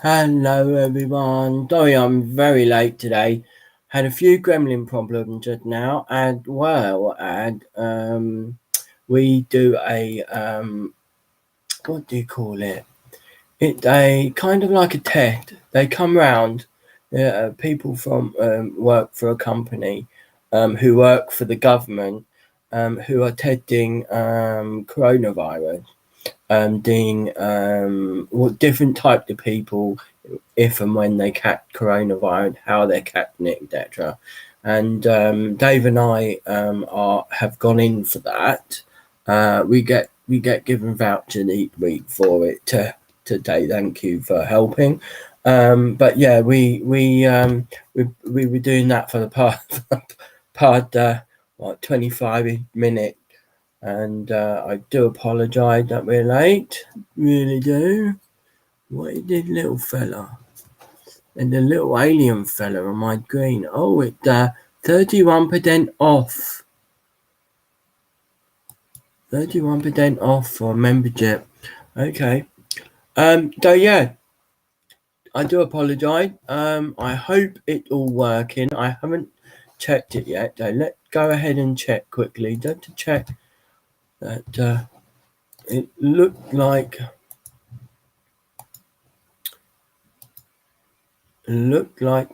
Hello everyone. Sorry I'm very late today. Had a few gremlin problems just now, we do a what do you call it? It's a kind of like a test. They come round, people from work for a company, who work for the government, who are testing coronavirus, doing what different types of people, if and when they catch coronavirus, how they're catching it, etc. And Dave and I have gone in for that. We get given vouchers each week for it today. Thank you for helping. But yeah, we were doing that for the past 25 minutes. And I do apologise that we're late. Really do. What is this little fella? And the little alien fella on my screen. Oh, it's 31% off. 31% off for membership. Okay. So yeah, I do apologise. I hope it's all working. I haven't checked it yet. So let's go ahead and check quickly, just to check that it looked like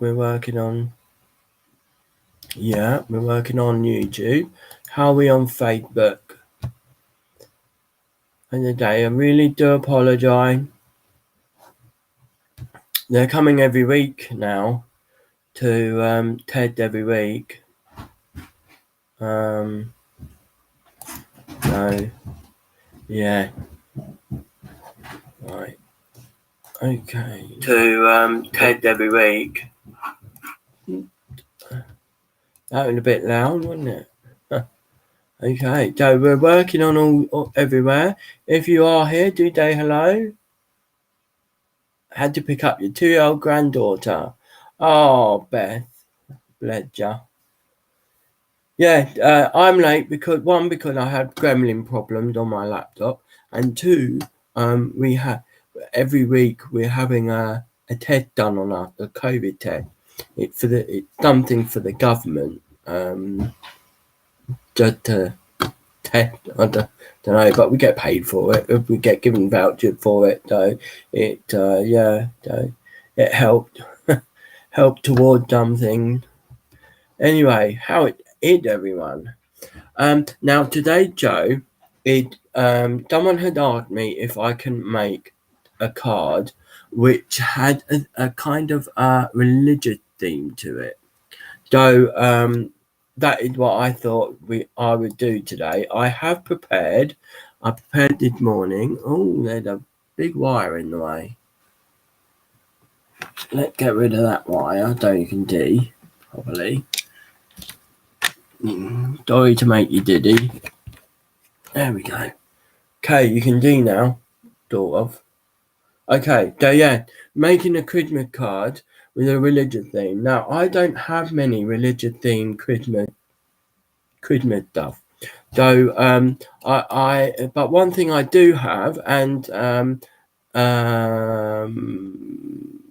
we're working on. Yeah, we're working on YouTube. How are we on Facebook? And today, I really do apologise. They're coming every week now to TED every week. So yeah, right. Okay. To TED every week. That was a bit loud, wasn't it? Okay, so we're working on all everywhere. If you are here, do say hello. Had to pick up your 2-year-old granddaughter. Oh, Beth, bless you. Yeah, I'm late because I had gremlin problems on my laptop, and two, we have every week we're having a test done on us, a COVID test. It's something for the government, just to test. I don't know, but we get paid for it. We get given voucher for it, so it it helped towards something. Anyway, how it is, everyone. Now today, Joe, someone had asked me if I can make a card which had a kind of religious theme to it. So that is what I thought I would do today. I prepared this morning. Oh, there's a big wire in the way. Let's get rid of that wire, so you can see properly. Sorry to make you diddy. There we go. Okay, you can do now, sort of. Okay, so yeah, making a Christmas card with a religious theme. Now, I don't have many religious themed Christmas stuff. So but one thing I do have, and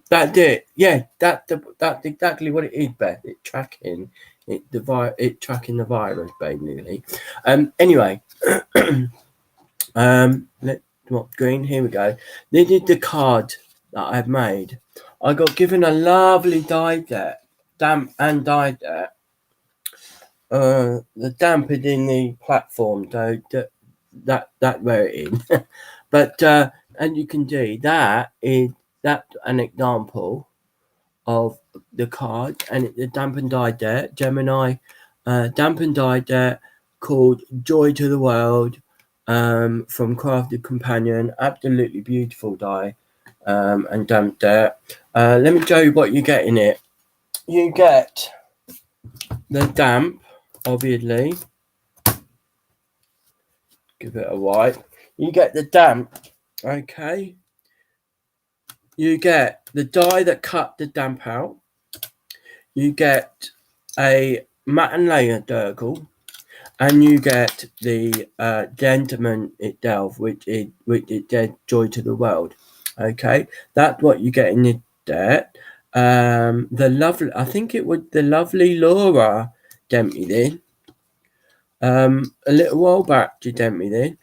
that's it. Yeah, that's exactly what it is, Beth. It's tracking tracking the virus, basically. Anyway, let's what green. Here we go. This is the card that I've made. I got given a lovely die set, damp and die set. The damp is in the platform, so that where it is. But and you can see that is an example of the card, and it's a damp and die set, Gemini damp and die set called Joy to the World, from Crafted Companion. Absolutely beautiful die, and damp there. Let me show you what you get in it. You get the damp, obviously. Give it a wipe. You get the damp, okay. You get the die that cut the damp out. You get a matte and layer Durgle, and you get the gentleman itself, which is Joy to the World. Okay, that's what you get in your debt. I think it was the lovely Laura sent me this. A little while back, she sent me this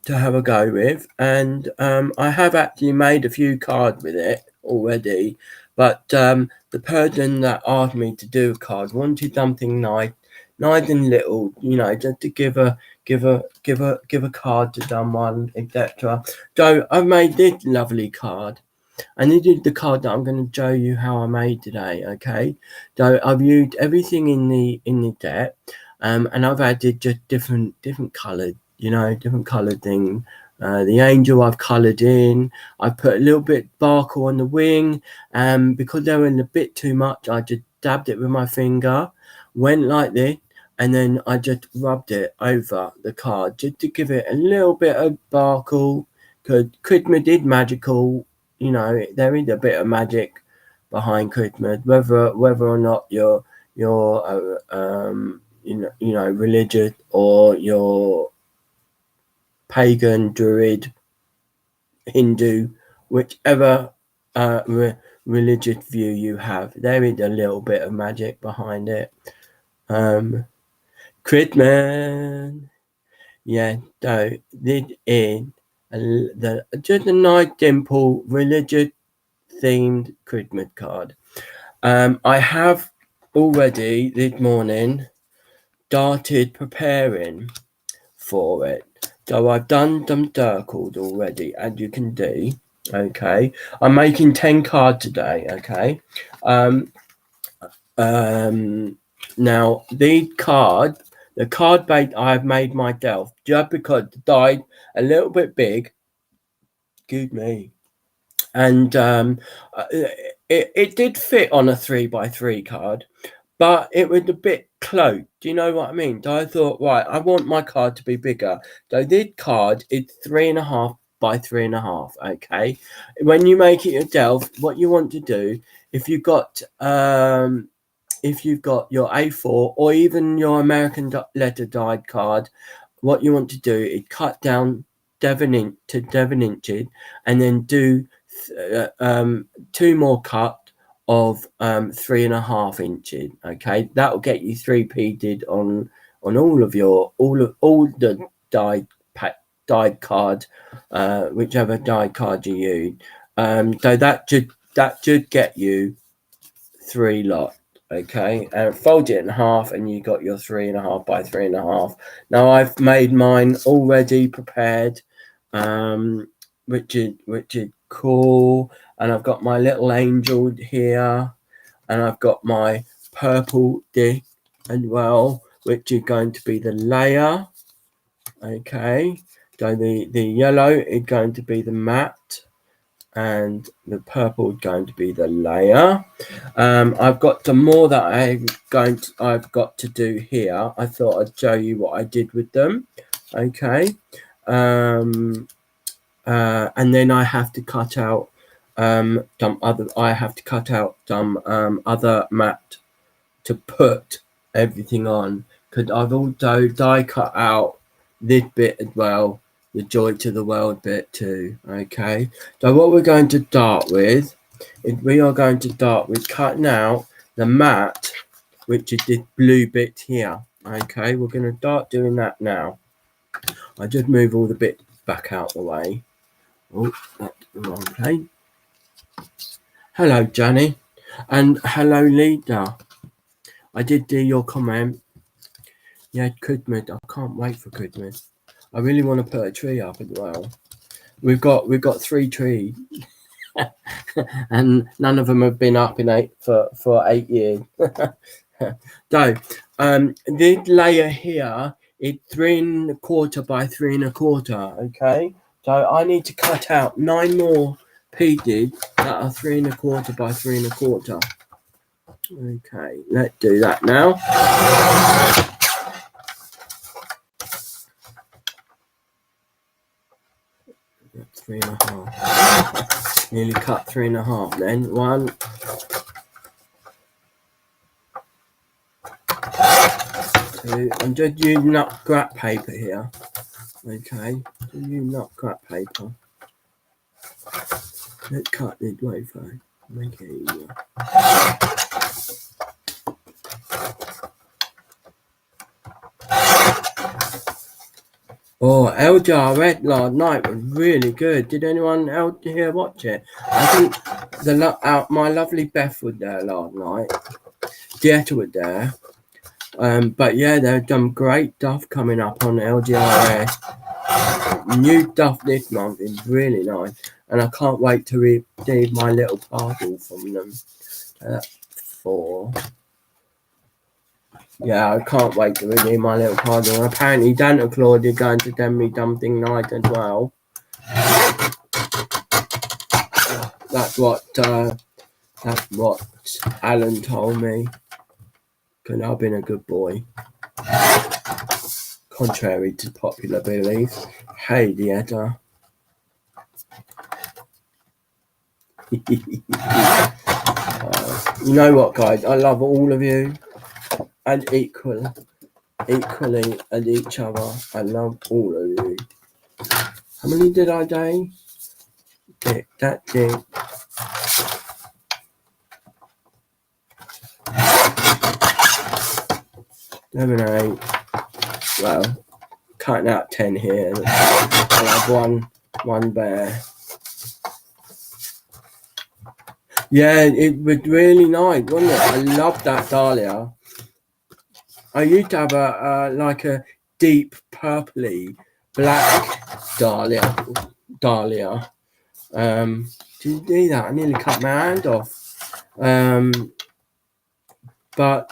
to have a go with, and I have actually made a few cards with it already, but the person that asked me to do a card wanted something nice and little, just to give a card to someone, etc. So I've made this lovely card, and this is the card that I'm going to show you how I made today. Okay, so I've used everything in the deck, and I've added just different colours, different coloured thing. The angel I've coloured in. I put a little bit sparkle on the wing, because they were a bit too much. I just dabbed it with my finger, went like this, and then I just rubbed it over the card just to give it a little bit of sparkle. Because Christmas is magical, there is a bit of magic behind Christmas, whether or not you're religious, or you're pagan, druid, Hindu, whichever religious view you have, there is a little bit of magic behind it. Christmas, yeah. So this is just a nice, simple, religious themed Christmas card. I have already this morning started preparing for it. So I've done some circles already, as you can see. Okay, I'm making 10 cards today. Okay, now these cards, the card base I've made myself, just because the die a little bit big. Excuse me. And it did fit on a 3x3 card, but it was a bit close. Do you know what I mean? So I thought, right, I want my card to be bigger. So this card is 3.5 by 3.5. Okay, when you make it yourself, what you want to do, if you've got your A4 or even your American letter dyed card, what you want to do is cut down 7 inches, and then do 2 more cut of 3.5 inches. Okay, that will get you 3P'd on all the dyed card, whichever dyed card you use. So that should get you 3 lots. Okay, and fold it in half, and you got your 3.5 by 3.5. Now I've made mine already prepared, which is cool. And I've got my little angel here, and I've got my purple disc as well, which is going to be the layer. Okay, so the yellow is going to be the matte, and the purple is going to be the layer. I've got some more that I've got to do here. I thought I'd show you what I did with them. Okay, and then I have to cut out some other mat to put everything on, because I've also die cut out this bit as well, the Joy to the World bit too. Okay, so what we're going to start with is we are going to start with cutting out the mat, which is this blue bit here. Okay, we're going to start doing that now. I just move all the bits back out the way. Oh, that's the wrong place. Hello, Johnny, and hello, Lita. I did do your comment. Yeah, Christmas. I can't wait for Christmas. I really want to put a tree up as well. We've got 3 trees, and none of them have been up for 8 years. So, this layer here is 3.25 by 3.25. Okay, so I need to cut out 9 more pieces that are 3.25 by 3.25. Okay, let's do that now. 3.5. Nearly cut 3.5 then. 1, 2. I'm just using up scrap paper here. Okay, using up scrap paper. Let's cut this Wi-Fi. Make it easier. Oh, LJRS last night was really good. Did anyone else here watch it? I think my lovely Beth was there last night. Dieta was there. But yeah, they've done great stuff coming up on LGRS. New stuff this month is really nice, and I can't wait to receive my little parcel from them. Yeah, I can't wait to redeem my little parcel. And apparently, Santa Claus is going to send me something nice as well. That's what Alan told me. Because I've been a good boy. Contrary to popular belief. Hey, Dieta. You know what, guys? I love all of you, and equally as each other. I love all of you. How many did I do? That's it. 7, 8. Well, cutting out 10 here. I'll have one bear. Yeah, it was really nice, wasn't it? I love that dahlia. I used to have a deep purpley black dahlia. Didn't do that. I nearly cut my hand off. But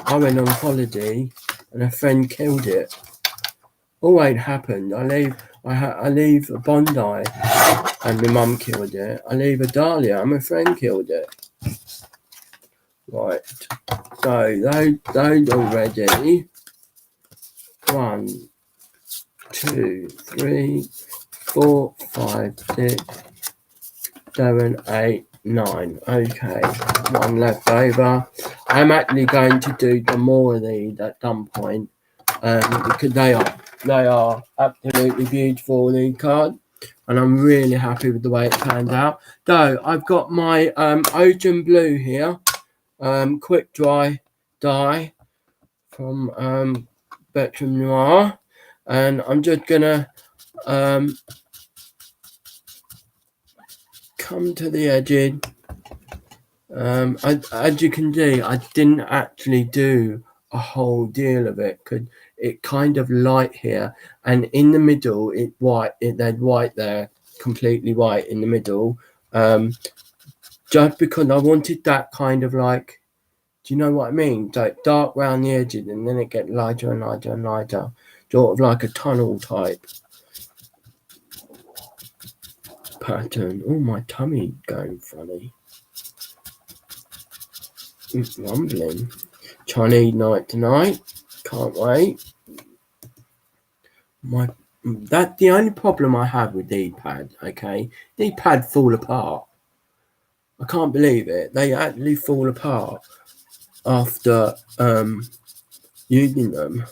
I went on holiday and a friend killed it. Always happened. I leave a Bondi and my mum killed it. I leave a dahlia and my friend killed it. Right. So those already. 1, 2, 3, 4, 5, 6, 7, 8, 9. Okay, one left over. I'm actually going to do some more of these at some point because they are absolutely beautiful, these cards, and I'm really happy with the way it panned out. So I've got my Ocean Blue here, quick dry dye from Spectrum Noir, and I'm just gonna come to the edges. As you can see, I didn't actually do a whole deal of it because it kind of light here, and in the middle it's white. There's white there, completely white in the middle. Just because I wanted that kind of like, do you know what I mean? Like dark around the edges, and then it gets lighter and lighter and lighter, sort of like a tunnel type pattern. Oh, my tummy going funny. It's rumbling. Chinese night tonight. Can't wait. That's the only problem I have with these pads, okay? These pads fall apart. I can't believe it. They actually fall apart after using them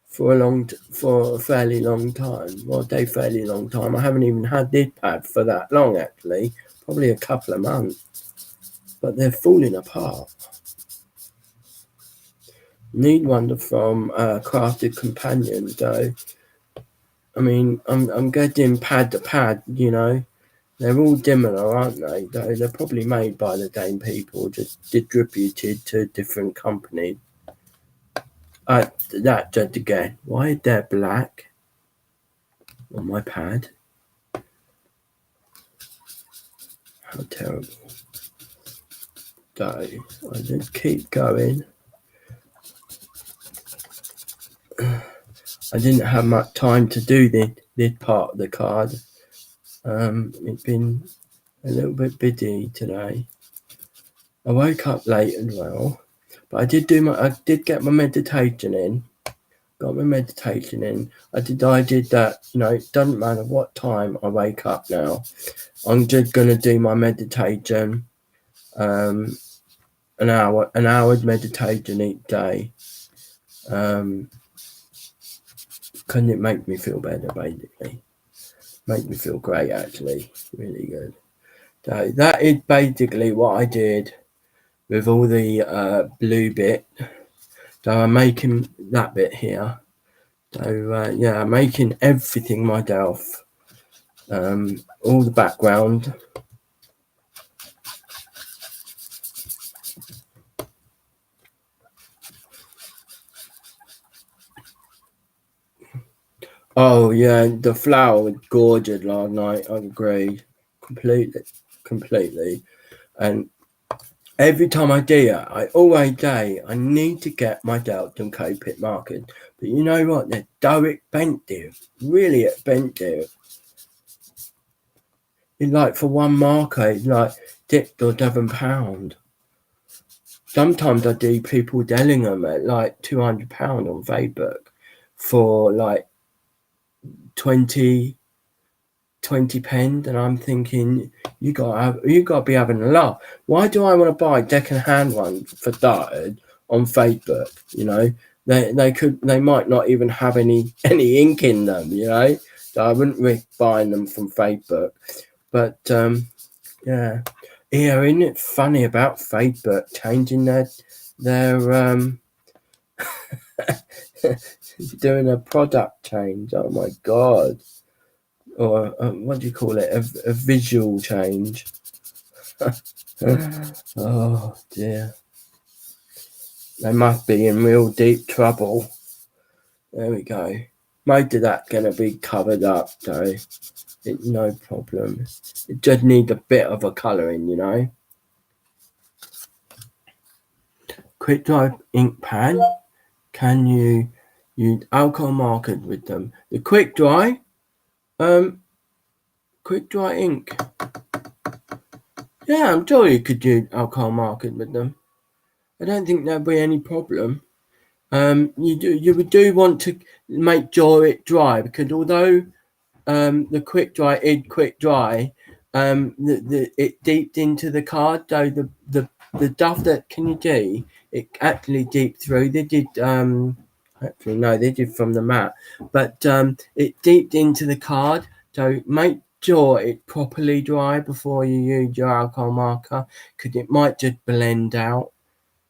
for a fairly long time. Well, a fairly long time. I haven't even had this pad for that long, actually. Probably a couple of months. But they're falling apart. Need one from Crafted Companion, though. I mean, I'm getting pad to pad, you know. They're all similar, aren't they? Though they're probably made by the same people, just distributed to different companies. That just again. Why is there black on my pad? How terrible. So I just keep going. I didn't have much time to do this part of the card. It's been a little bit busy today. I woke up late as well, but I did get my meditation in. Got my meditation in. I did that. You know, it doesn't matter what time I wake up now. I'm just gonna do my meditation. An hour's meditation each day. Couldn't it make me feel better, basically? Made me feel great, actually. Really good. So that is basically what I did with all the blue bit. So I'm making that bit here. So yeah, I'm making everything myself. All the background. Oh yeah, the flower was gorgeous last night. I agree, completely. And every time I do it, I always say I need to get my Delton Copic market. But you know what? They're so expensive, really expensive. It's like for one marker, it's like £6 or £7. Sometimes I do people selling them at like £200 on Facebook for like 20 pence, and I'm thinking you gotta be having a laugh. Why do I want to buy second-hand one for starters on Facebook? You know, they might not even have any ink in them. You know, so I wouldn't risk buying them from Facebook. But yeah, isn't it funny about Facebook changing their doing a product change? Oh my god. Or what do you call it? A visual change. Oh dear. They must be in real deep trouble. There we go. Most of that's going to be covered up, though. It's no problem. It just needs a bit of a colouring, you know. Quick dry ink pad. Can you use alcohol markers with them? The quick dry ink. Yeah, I'm sure you could use alcohol markers with them. I don't think there'll be any problem. You would do want to make sure it dry, because although the quick dry is quick dry, it deeped into the card. So the stuff that can you do, it actually deep through. They did actually no, they did from the mat, but it deeped into the card. So make sure it's properly dry before you use your alcohol marker, because it might just blend out.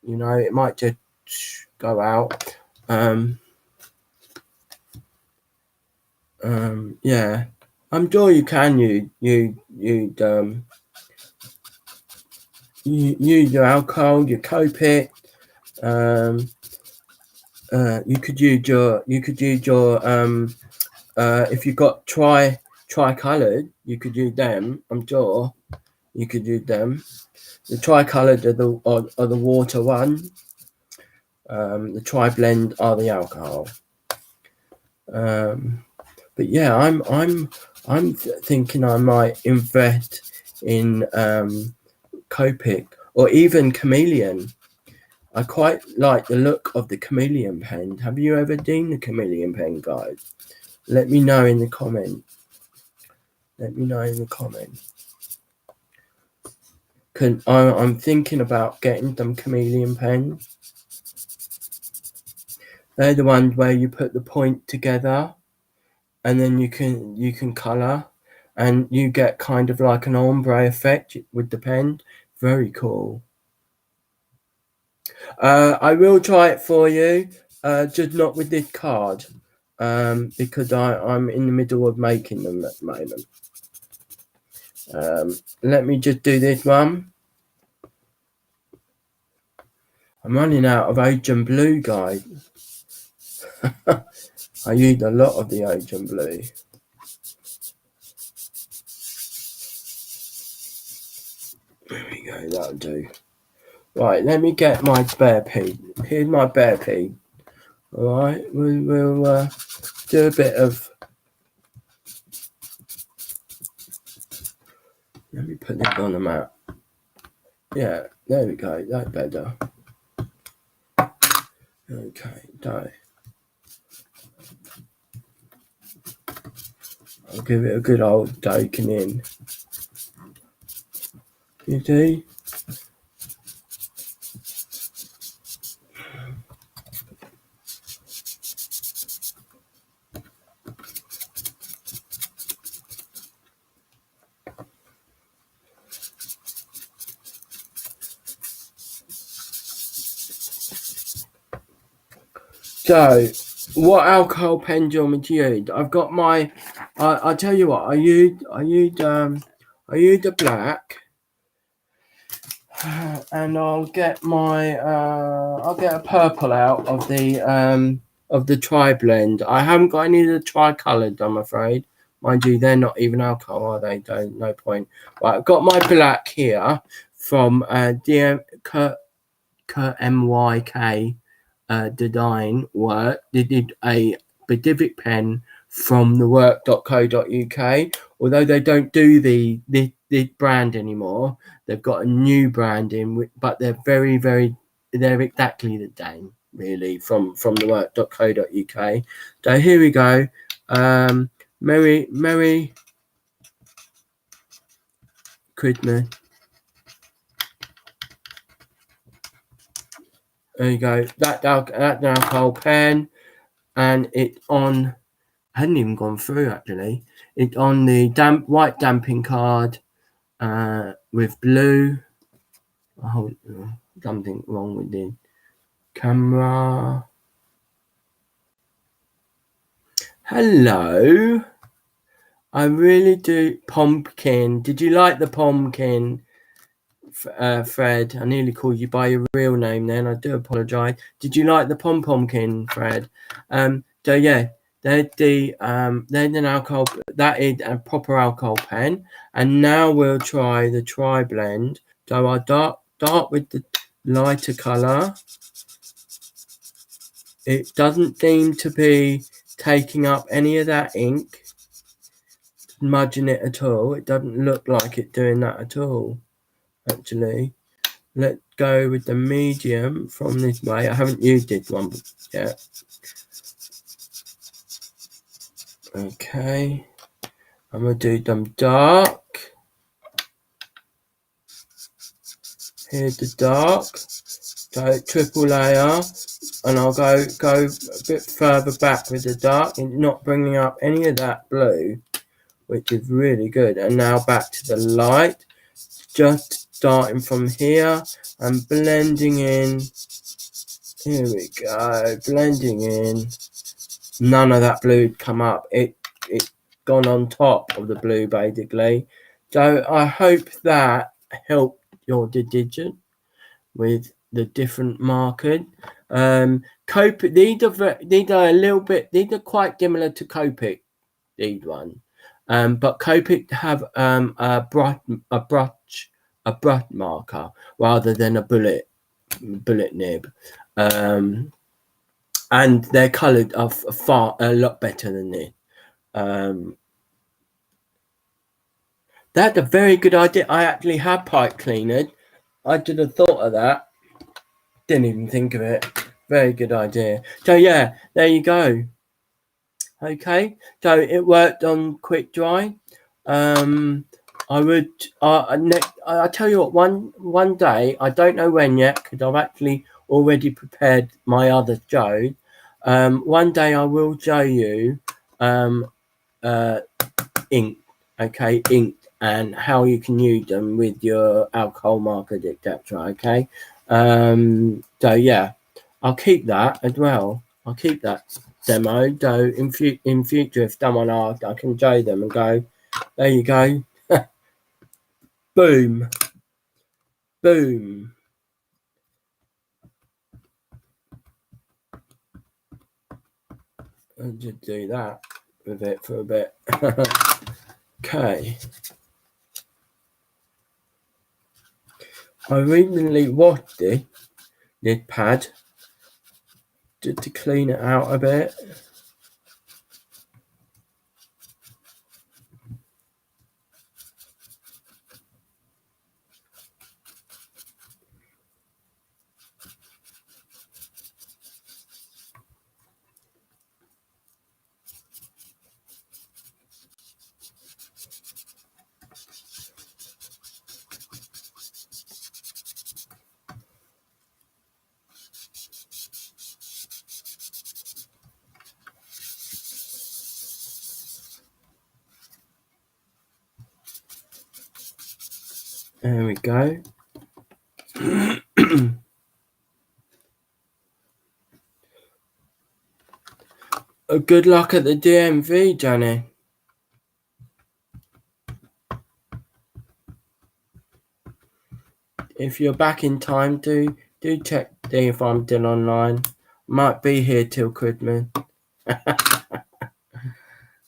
You know, it might just go out. Yeah, I'm sure you can use your alcohol, your Copic. You could use your if you got tri-colored, you could use them. I'm sure you could use them. The tri-colored are the water one. The tri-blend are the alcohol. But yeah, I'm thinking I might invest in Copic or even Chameleon. I quite like the look of the Chameleon pen. Have you ever seen the Chameleon pen, guys? Let me know in the comment. I'm thinking about getting some Chameleon pens. They're the ones where you put the point together, and then you can color, and you get kind of like an ombre effect with the pen. Very cool. I will try it for you, just not with this card, because I'm in the middle of making them at the moment. Let me just do this one. I'm running out of ocean blue, guys. I used a lot of the ocean blue. There we go, that'll do. Right, let me get my bear pig. Here's my bear pig. Alright, we'll do a bit of... Let me put this on the map. Yeah, there we go, that's better. Okay, so I'll give it a good old soaking in. You see? So, what alcohol pen do you want me to use? I've got my. I'll tell you what. I used a black, and I'll get my. I'll get a purple out of the tri blend. I haven't got any of the tri-coloured, I'm afraid. Mind you, they're not even alcohol, are they? Don't. No point. Right, I've got my black here from DM Kurt MYK. Design work. They did a specific pen from the work.co.uk. Although they don't do the brand anymore, they've got a new brand in, but they're they're exactly the same, really, from the work.co.uk. So here we go. Merry Christmas. There you go. That alcohol pen, and it's on. I hadn't even gone through actually. It's on the white damping card with blue. Oh, something wrong with the camera. Hello. I really do. Pumpkin. Did you like the pumpkin, Fred? I nearly called you by your real name then. I do apologise. Did you like the pumpkin, Fred? So yeah. They're an alcohol. That is a proper alcohol pen, and now we'll try the tri blend. So I start with the lighter color. It doesn't seem to be taking up any of that ink, smudging it at all. It doesn't look like it doing that at all. Actually, let's go with the medium from this way. I haven't used this one yet. Okay, I'm gonna do them dark. Here's the dark. So triple layer, and I'll go a bit further back with the dark and not bringing up any of that blue, which is really good. And now back to the light, just starting from here and blending in. Here we go, blending in. None of that blue come up. It's gone on top of the blue basically. So I hope that helped your decision with the different markers. Copic, these are a little bit. These are quite similar to Copic. These ones, but Copic have a brush marker rather than a bullet nib, and they're coloured are a lot better than this. That's a very good idea. I actually have pipe cleaners. I should have thought of that. Didn't even think of it. Very good idea. So yeah, there you go. Okay, so it worked on quick dry. I tell you what, one day, I don't know when yet because I've actually already prepared my other show. One day I will show you ink, okay, ink, and how you can use them with your alcohol markers, etc. Okay, so yeah, I'll keep that as well. I'll keep that demo. So in future, if someone asks, I can show them and go, there you go, boom, boom. I'll just do that with it for a bit. Okay. I recently washed this pad just to clean it out a bit. There we go. Good luck at the DMV, Jenny. If you're back in time, do check if I'm still online. Might be here till Christmas.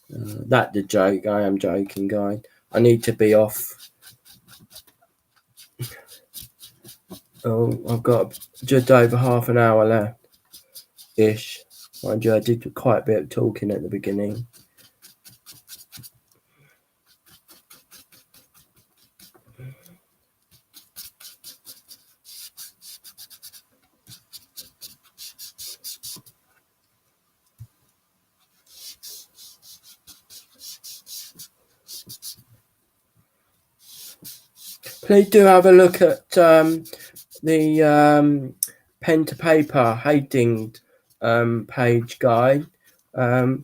That's the joke. I am joking, guys. I need to be off. Oh, I've got just over half an hour left. Ish. Mind you, I did quite a bit of talking at the beginning. Please do have a look at the pen to paper hating page guide. As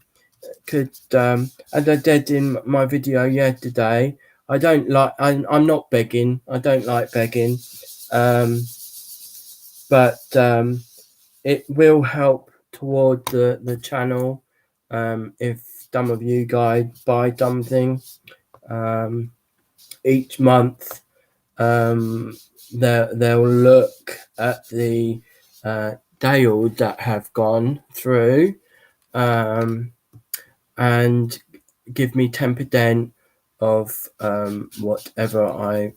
I did in my video yesterday, I'm not begging. I don't like begging, but it will help toward the channel if some of you guys buy something each month. They'll look at the deals that have gone through and give me 10% of whatever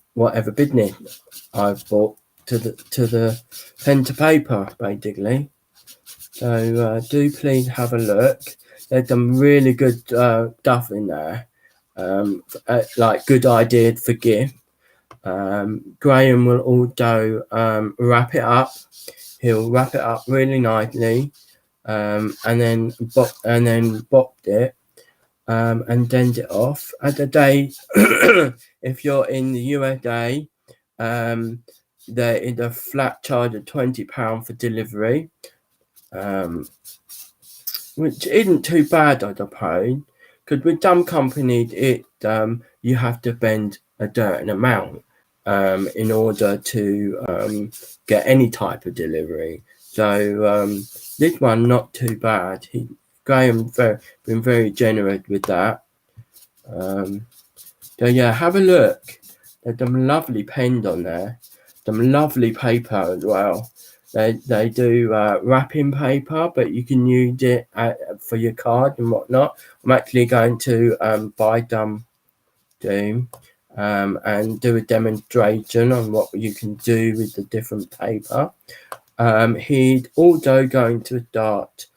business I've bought to the pen to paper, basically. So do please have a look. There's some really good stuff in there, like good ideas for gift. Graham will also wrap it up. He'll wrap it up really nicely, and then box it, and send it off. At the day, if you're in the USA, there is a flat charge of £20 for delivery, which isn't too bad, I suppose. Because with some companies, you have to spend a certain amount in order to get any type of delivery. So this one not too bad. Graham been very generous with that. So yeah, have a look. There's some lovely pens on there, some lovely paper as well. They do wrapping paper, but you can use it for your card and whatnot. I'm actually going to buy some soon and do a demonstration on what you can do with the different paper. He's also going to start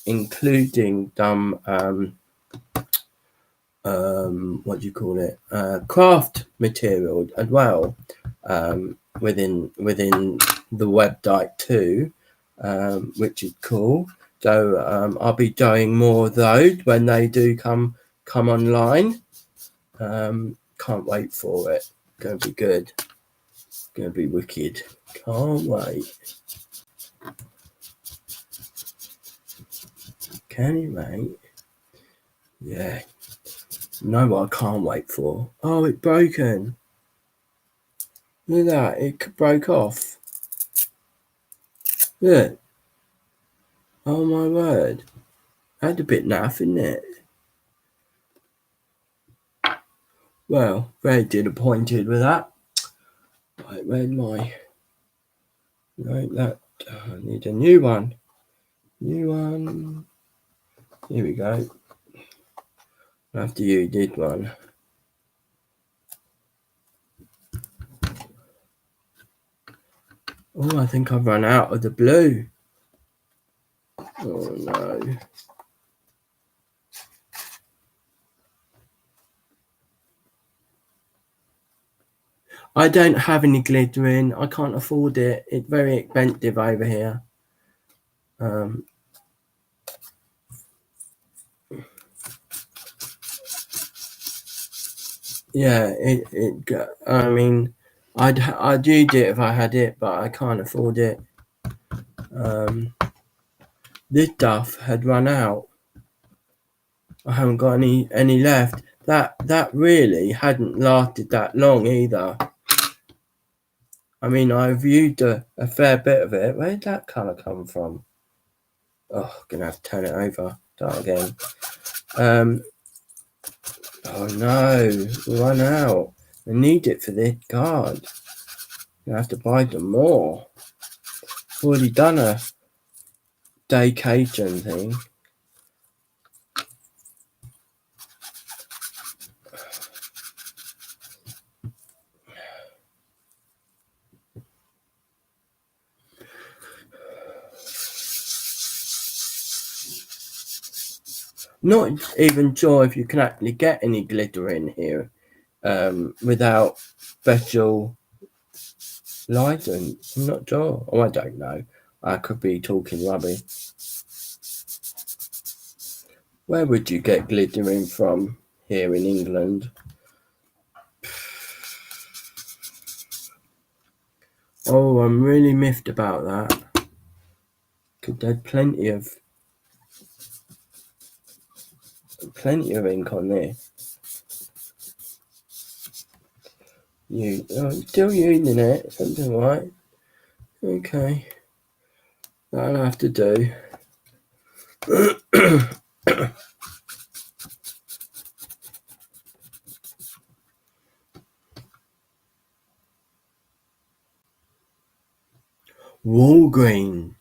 including some craft material as well within the website too, which is cool. So I'll be doing more of those when they do come online. Can't wait for it. Gonna be good. Gonna be wicked. Can't wait. Can you, mate? Yeah. No, what I can't wait for. Oh, it's broken. Look at that. It broke off. Look. Oh my word. That's a bit naff, isn't it? Well, very disappointed with that. Right, where's my... No, that... I need a new one. New one. Here we go. After you did one. Oh, I think I've run out of the blue. Oh no. I don't have any glitter in. I can't afford it. It's very expensive over here. Yeah, I mean, I'd use it if I had it, but I can't afford it. This stuff had run out. I haven't got any left. That really hadn't lasted that long either. I mean, I've used a fair bit of it. Where did that colour come from? Oh, gonna have to turn it over. Start again. Oh no, run out. I need it for this card. I have to buy them more. I've already done a day Cajun thing. Not even sure if you can actually get any glitter in here without special license. I'm not sure. Oh, I don't know. I could be talking rubbish. Where would you get glitter in from here in England? Oh, I'm really miffed about that. Because there's plenty of ink on there. Still using it. Something right. Okay. That'll have to do. Walgreens.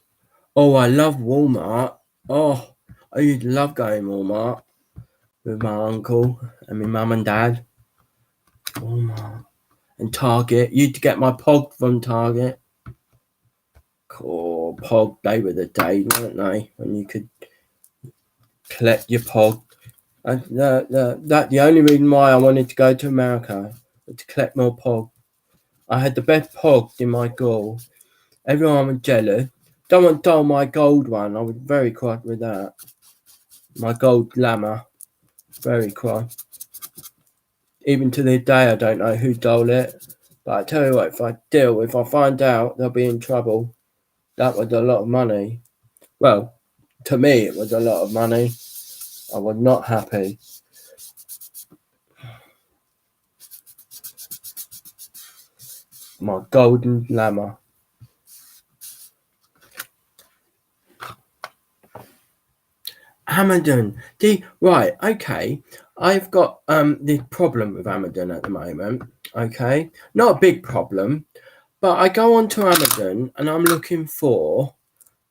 Oh, I love Walmart. Oh, I used to love going Walmart with my uncle and my mum and dad. Walmart. And Target. Used to get my Pog from Target. Cool. Pog, they were the days, weren't they? When you could collect your Pog. The only reason why I wanted to go to America was to collect more Pog. I had the best Pog in my school. Everyone was jealous. Someone stole my gold one. I was very cross with that. My gold llama. Very cross. Even to this day, I don't know who stole it. But I tell you what, if I find out, they'll be in trouble. That was a lot of money. Well, to me, it was a lot of money. I was not happy. My golden llama. Amazon. Right, okay. I've got this problem with Amazon at the moment. Okay. Not a big problem. But I go onto Amazon and I'm looking for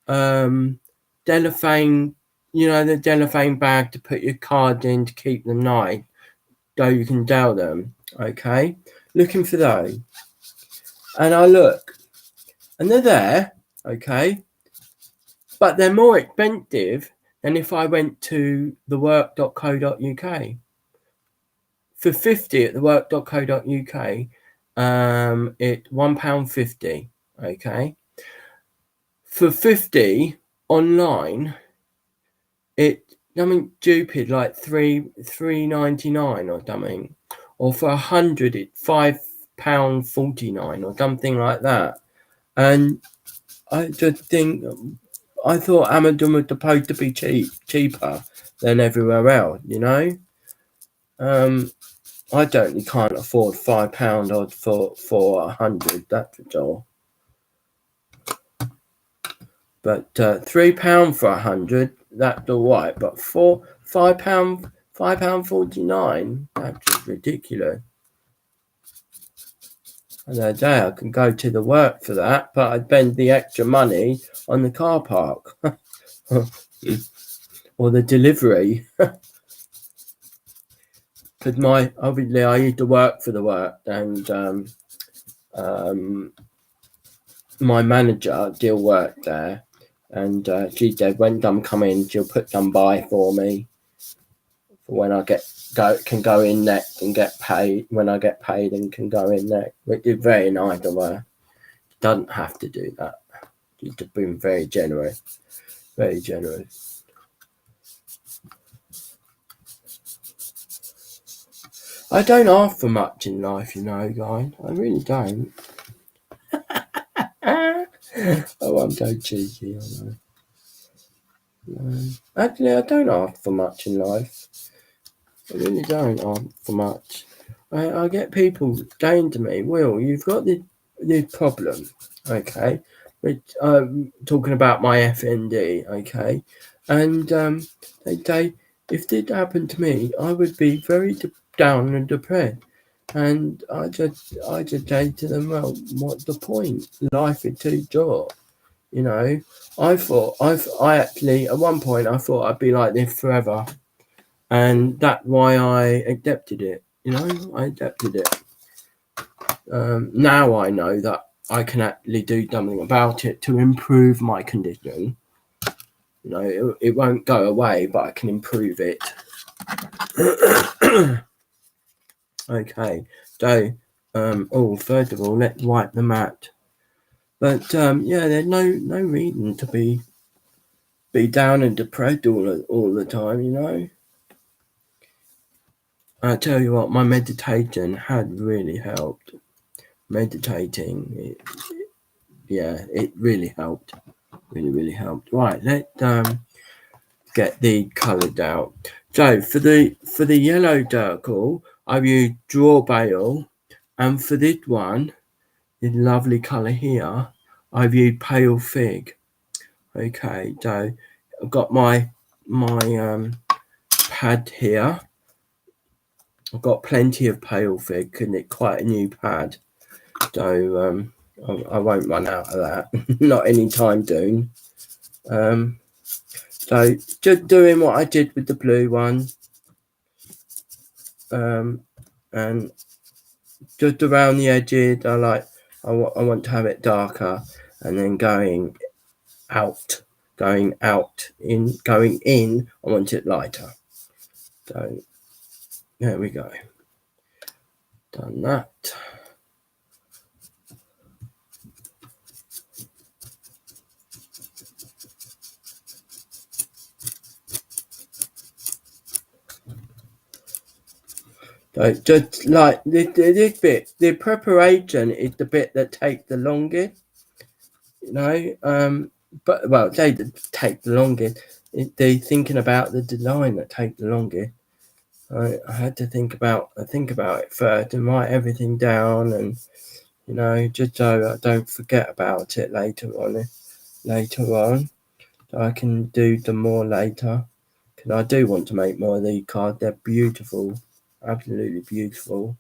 cellophane, the cellophane bag to put your cards in to keep them nice, so you can sell them. Okay, looking for those, and I look, and they're there. Okay, but they're more expensive than if I went to thework.co.uk. For 50 at thework.co.uk, it's £1.50. Okay. For 50 online, stupid, like $3.99 or something, or for 100 it's £5.49 or something like that. And I just think, I thought Amazon was supposed to be cheaper than everywhere else, I can't afford £5 odd for 100. That's all. But £3 for 100, that's all right. But for £5.49, that's just ridiculous. Another day I can go to the work for that, but I'd spend the extra money on the car park or the delivery. Because obviously I used to work for the work, and my manager still worked there. And she said, when I'm coming, she'll put some by for me for when I can go in next and get paid. When I get paid and can go in next, which is very nice of her. Doesn't have to do that. She's just been very generous. Very generous. I don't ask for much in life, guys. I really don't. Oh, I'm so cheeky, I know. No. Actually, I don't ask for much in life. I really don't ask for much. I get people saying to me, Will, you've got this problem, okay? which talking about my FND, okay, and they if it happened to me, I would be very down and depressed. And I just say to them, well, what's the point? Life is too short, you know. I actually at one point I thought I'd be like this forever, and that's why I adapted it. You know, I adapted it. Now I know that I can actually do something about it to improve my condition. You know, it won't go away, but I can improve it. Okay, so first of all, let's wipe the mat. But yeah, there's no reason to be down and depressed all the time, you know. I tell you what, my meditation had really helped. Meditating, it really helped. Really helped. Right, let's get the colours out. So for the yellow circle, I've used Draw Bale, and for this one, this lovely colour here, I've used Pale Fig. Okay, so I've got my pad here. I've got plenty of Pale Fig, and it's quite a new pad, so I won't run out of that. Not anytime soon. So just doing what I did with the blue one, and just around the edges. I want to have it darker, and then going in, I want it lighter. So there we go. Done that. So just like this bit, the preparation is the bit that takes the longest, you know. But well, they take the longest. They thinking about the design that take the longest. I had to think about it first and write everything down, and you know, just so I don't forget about it later on. So I can do them more later. Because I do want to make more of these cards. They're beautiful. Absolutely beautiful.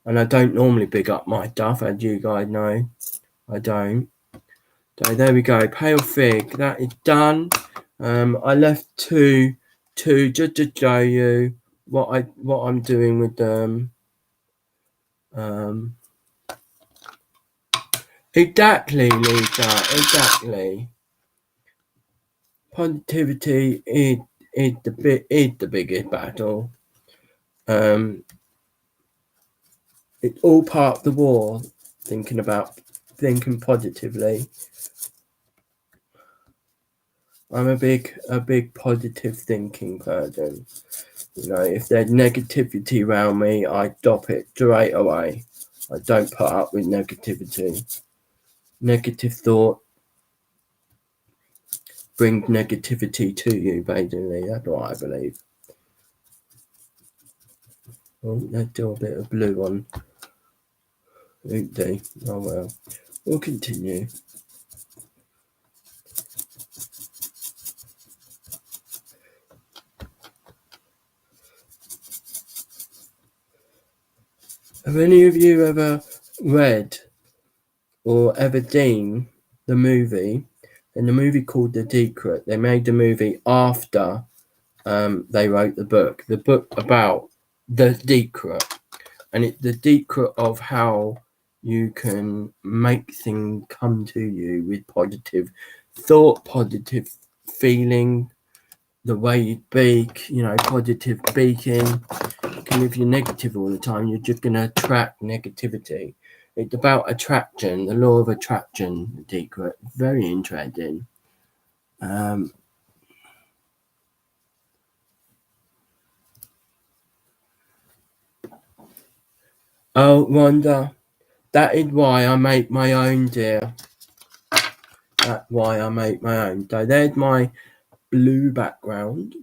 And I don't normally big up my stuff, as you guys know. I don't. So there we go. Pale Fig. That is done. I left two just to show you what I'm doing with them. Exactly, Lisa. Exactly. Positivity is the biggest battle. It's all part of the war. Thinking positively. I'm a big positive thinking person. You know, if there's negativity around me, I stop it straight away. I don't put up with negativity. Negative thought brings negativity to you, basically. That's what I believe. Oh, let's do a bit of blue on. Okay. Oh well. We'll continue. Have any of you ever read or ever seen the movie? And the movie called The Secret. They made the movie after they wrote the book. The book about the secret, and it's the secret of how you can make things come to you with positive thought, positive feeling, the way you speak, you know, positive speaking. Because if you're negative all the time, you're just going to attract negativity. It's about attraction, the law of attraction, the secret. Very interesting. Oh, Rhonda, that is why I make my own, dear. That's why I make my own. So there's my blue background.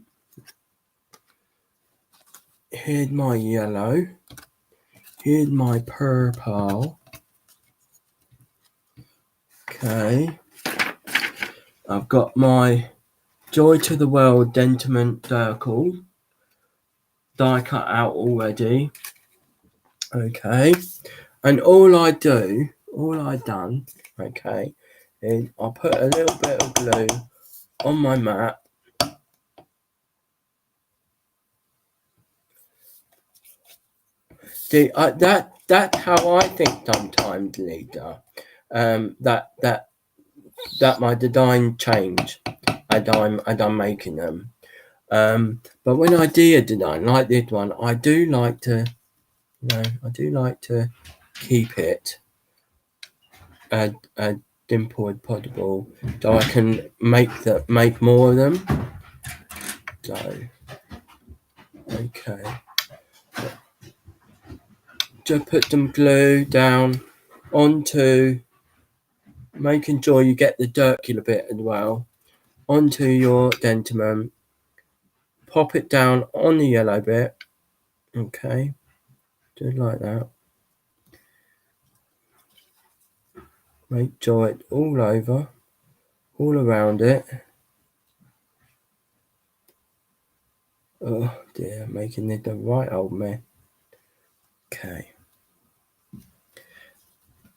Here's my yellow. Here's my purple. Okay. I've got my Joy to the World Dentamint Durkle die cut out already. Okay, and all I done, okay, is I put a little bit of glue on my mat. See, that's how I think sometimes, Lisa. That my design change as I'm making them. But when I do a design like this one, I do like to keep it as simple as possible, so I can make more of them. So, okay, just put some glue down onto, making sure you get the Durkle bit as well, onto your Dentamint. Pop it down on the yellow bit. Okay, just like that. Make sure it's all over, all around it. Oh dear, making it the right old mess. Okay.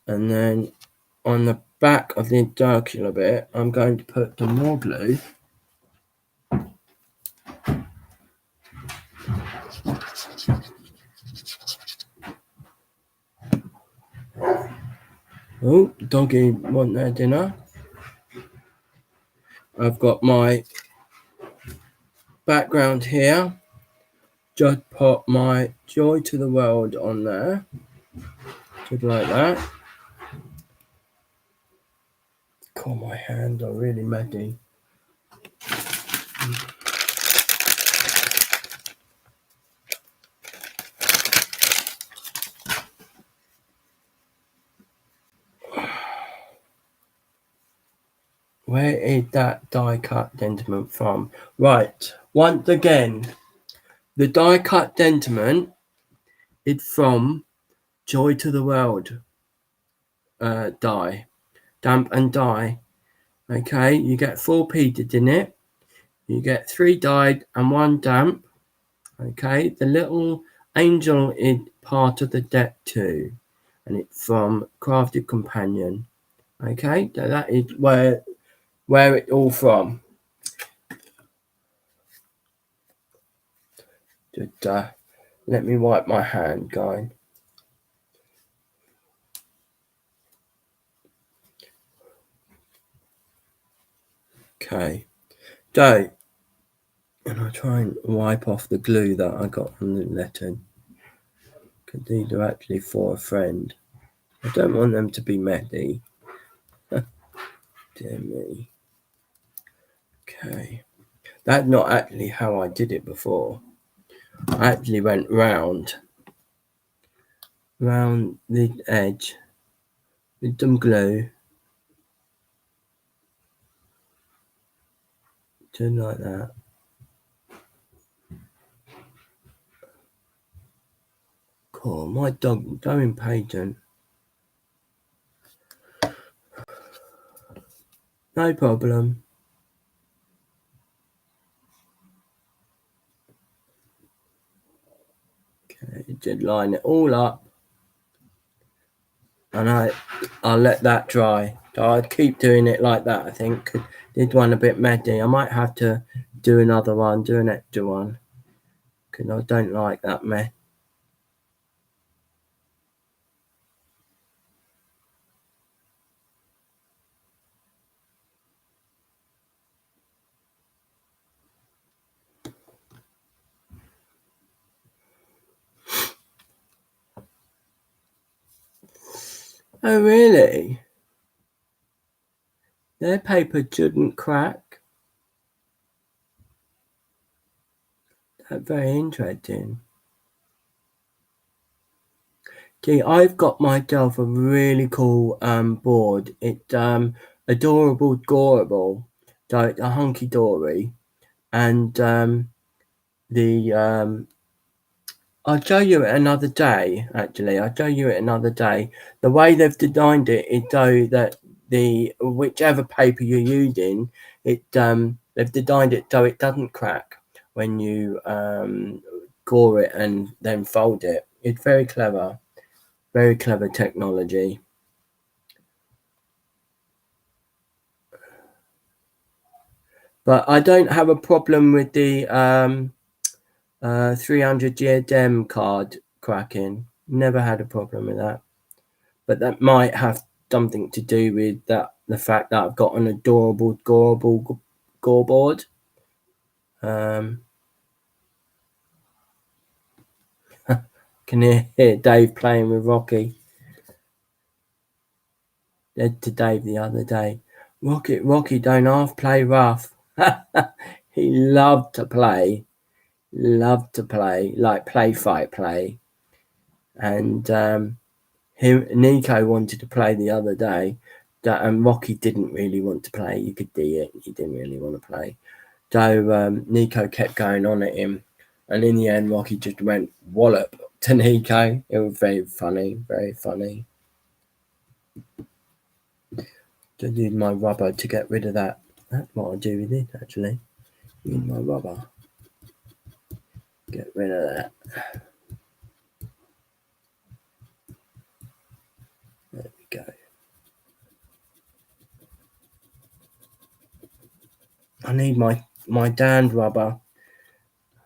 And then on the back of the Durkle bit, I'm going to put some more glue. Oh, doggy want their dinner. I've got my background here. Just put my Joy to the World on there. Just like that. God, my hands are really muddy. Where is that die cut Dentamint from? Right, once again, the die cut Dentamint is from Joy to the World die, damp and die. Okay, you get 4 pieces in it. You get 3 dyed and 1 damp. Okay, the little angel is part of the deck too, and it's from Crafted Companion. Okay, so that is where it's all from. Just let me wipe my hand, guys. Okay, so, and I'll try and wipe off the glue that I got from the letter, because these are actually for a friend. I don't want them to be messy. Dear me. Okay, that's not actually how I did it before. I actually went round the edge with some glue, just like that. Cool, my dog is so impatient. No problem. Okay, just line it all up, and I'll let that dry. So I'd keep doing it like that. I think did one a bit messy. I might have to do another one, do an extra one, because I don't like that mess. Oh really? Their paper shouldn't crack. That's very interesting. See, I've got myself a really cool board. It's Adorable Gorable, so it's a hunky dory, and I'll show you it another day. Actually, I'll show you it another day. The way they've designed it is so that the whichever paper you're using, they've designed it so it doesn't crack when you gore it and then fold it. It's very clever technology. But I don't have a problem with the 300-year DEM card cracking. Never had a problem with that. But that might have something to do with the fact that I've got an adorable gore board. Can hear Dave playing with Rocky. Said to Dave the other day, Rocky don't half play rough. He loved to play, like play. And Nico wanted to play the other day, and Rocky didn't really want to play. You could see it. He didn't really want to play. So Nico kept going on at him, and in the end, Rocky just went wallop to Nico. It was very funny. Just need my rubber to get rid of that. That's what I do with it, actually. Use my rubber. Get rid of that. There we go. I need my damned rubber.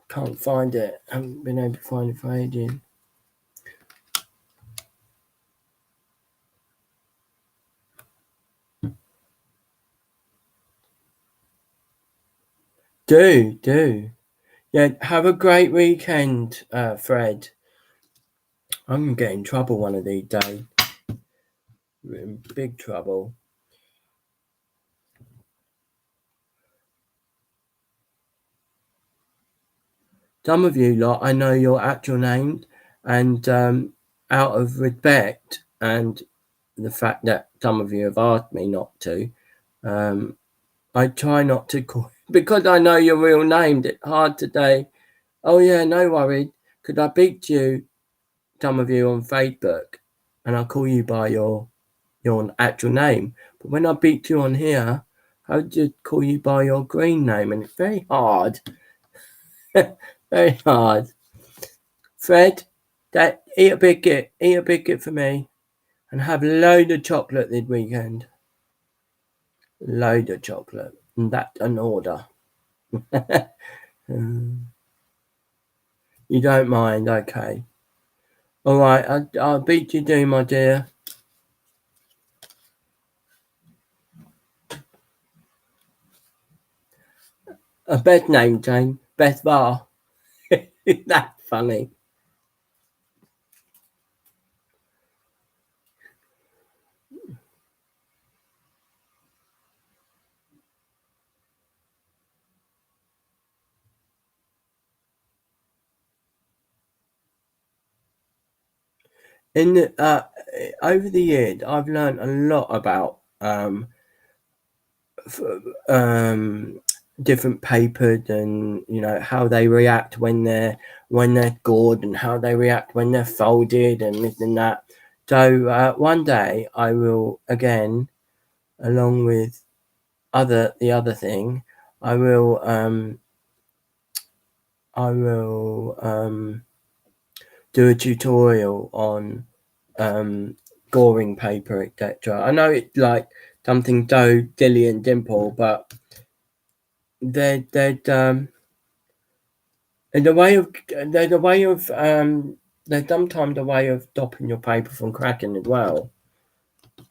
Can't find it. Haven't been able to find it for ages. Do. Yeah, have a great weekend, Fred. I'm going to get in trouble one of these days. We're in big trouble. Some of you lot, I know your actual names, and out of respect and the fact that some of you have asked me not to, I try not to call, because I know your real name. It's hard today. Oh yeah, no worries. Could I beat you, some of you on Facebook, and I'll call you by your actual name. But when I beat you on here, I'll just call you by your green name, and it's very hard. Very hard. Fred, eat a biscuit for me, and have a load of chocolate this weekend. Load of chocolate, and that's an order. You don't mind, okay. All right, I'll beat you to, my dear. A bed name, Jane. Beth Bar. That's funny. Over the years, I've learned a lot about different papers, and how they react when they're gored, and how they react when they're folded, and this and that. So one day I will, again, along with the other thing, I will do a tutorial on goring paper, etc. I know it's like something so silly and simple, but there's sometimes a way of stopping your paper from cracking as well.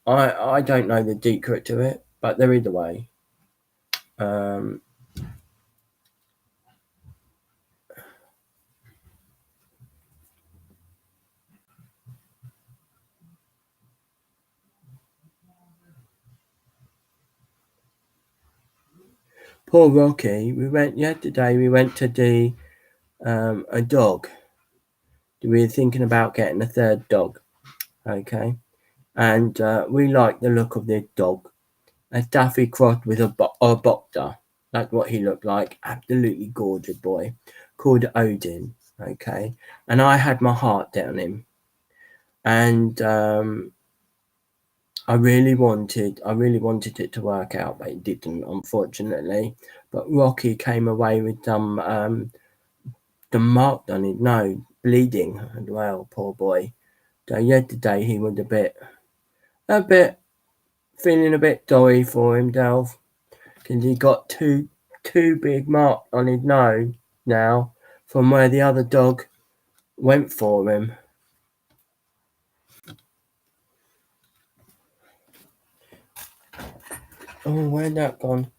I don't know the secret to it, but there is a way. Poor Rocky. We went to the a dog. We were thinking about getting a third dog. Okay. And we like the look of this dog. A daffy crossed with a boxer. That's what he looked like. Absolutely gorgeous boy. Called Odin. Okay. And I had my heart down him. And I really wanted it to work out, but it didn't, unfortunately. But Rocky came away with the mark on his nose, bleeding as well, poor boy. So yesterday he was a bit feeling a bit sorry for himself because he got two big marks on his nose now from where the other dog went for him. Oh, where'd that gone?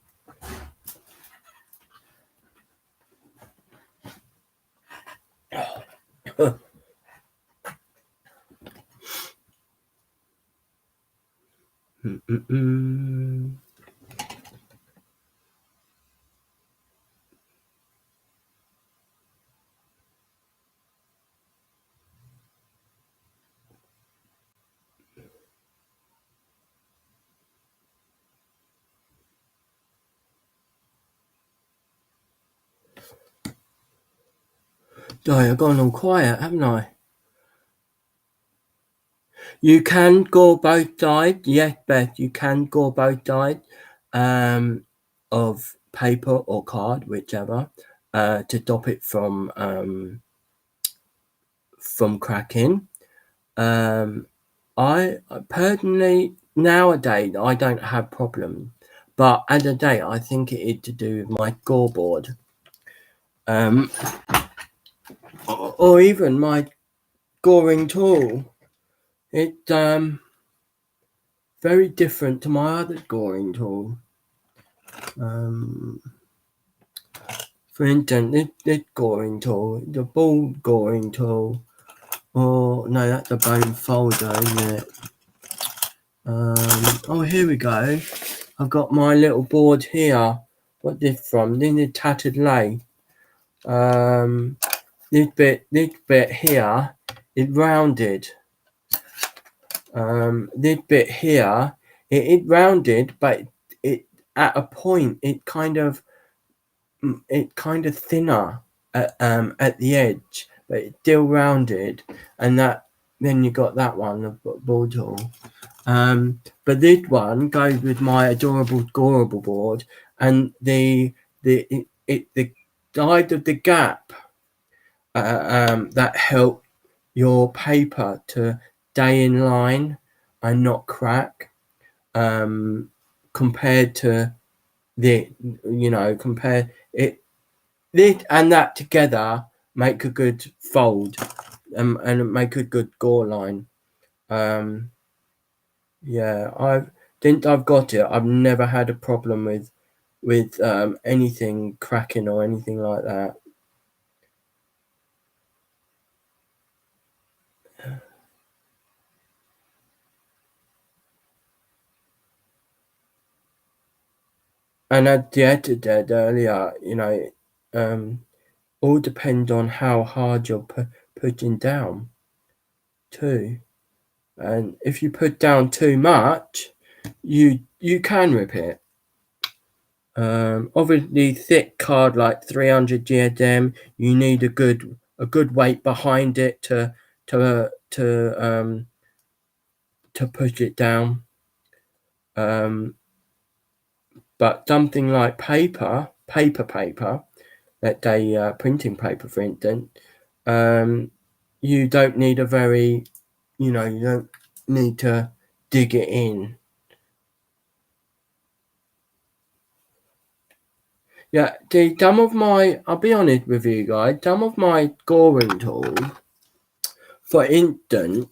Sorry, I've gone all quiet, haven't I? You can go both sides. Yes, Beth, you can go both sides of paper or card, whichever, to stop it from cracking. I personally, nowadays, I don't have problems. But as a day, I think it is to do with my scoreboard. Or even my scoring tool. It's very different to my other scoring tool. For instance, this scoring tool, the ball scoring tool, or no, that's a bone folder, isn't it? Oh, here we go. I've got my little board here. What's this from? This is Tattered Lay. This bit here is rounded. This bit here, it is rounded, but it at a point it's kind of thinner at the edge, but it's still rounded, and then you got that one, the ball tool. But this one goes with my adorable scorable board, and the side of the gap that help your paper to stay in line and not crack, compared to compare it, this and that together make a good fold, and make a good score line. Yeah, since I've got it, I've never had a problem with anything cracking or anything like that. And as Dieta said earlier, all depends on how hard you're putting down too. And if you put down too much, you can rip it. Obviously, thick card like 300 GSM, you need a good weight behind it to push it down. But something like paper, let's say printing paper, for instance, you don't need you don't need to dig it in. Yeah, I'll be honest with you guys, some of my scoring tools, for instance,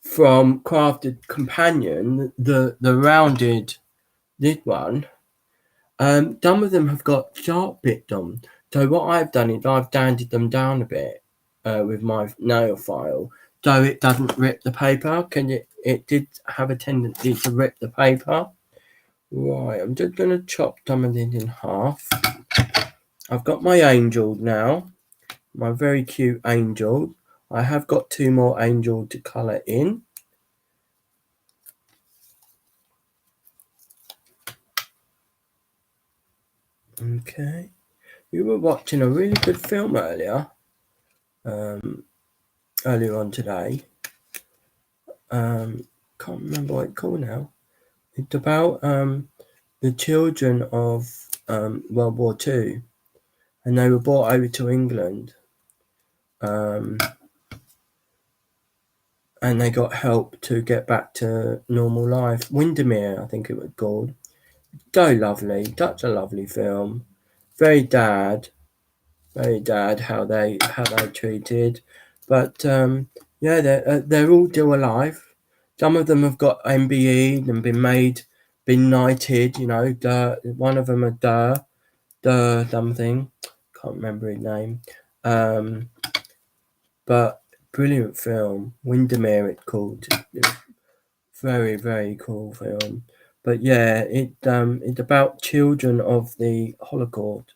from Crafted Companion, the rounded, this one, some of them have got sharp bits on. So what I've done is I've sanded them down a bit with my nail file, so it doesn't rip the paper. It did have a tendency to rip the paper. Right, I'm just going to chop some of this in half. I've got my angel now, my very cute angel. I have got 2 more angels to colour in. Okay, you were watching a really good film earlier on today. can't remember what it's called now. It's about the children of World War II, and they were brought over to England, and they got help to get back to normal life. Windermere, I think it was called. So lovely, such a lovely film. Very dad how they treated, but yeah, they're all still alive. Some of them have got MBE and been knighted. You know, one of them something, can't remember his name, but brilliant film. Windermere it's called. Very, very cool film. But yeah, it's about children of the Holocaust.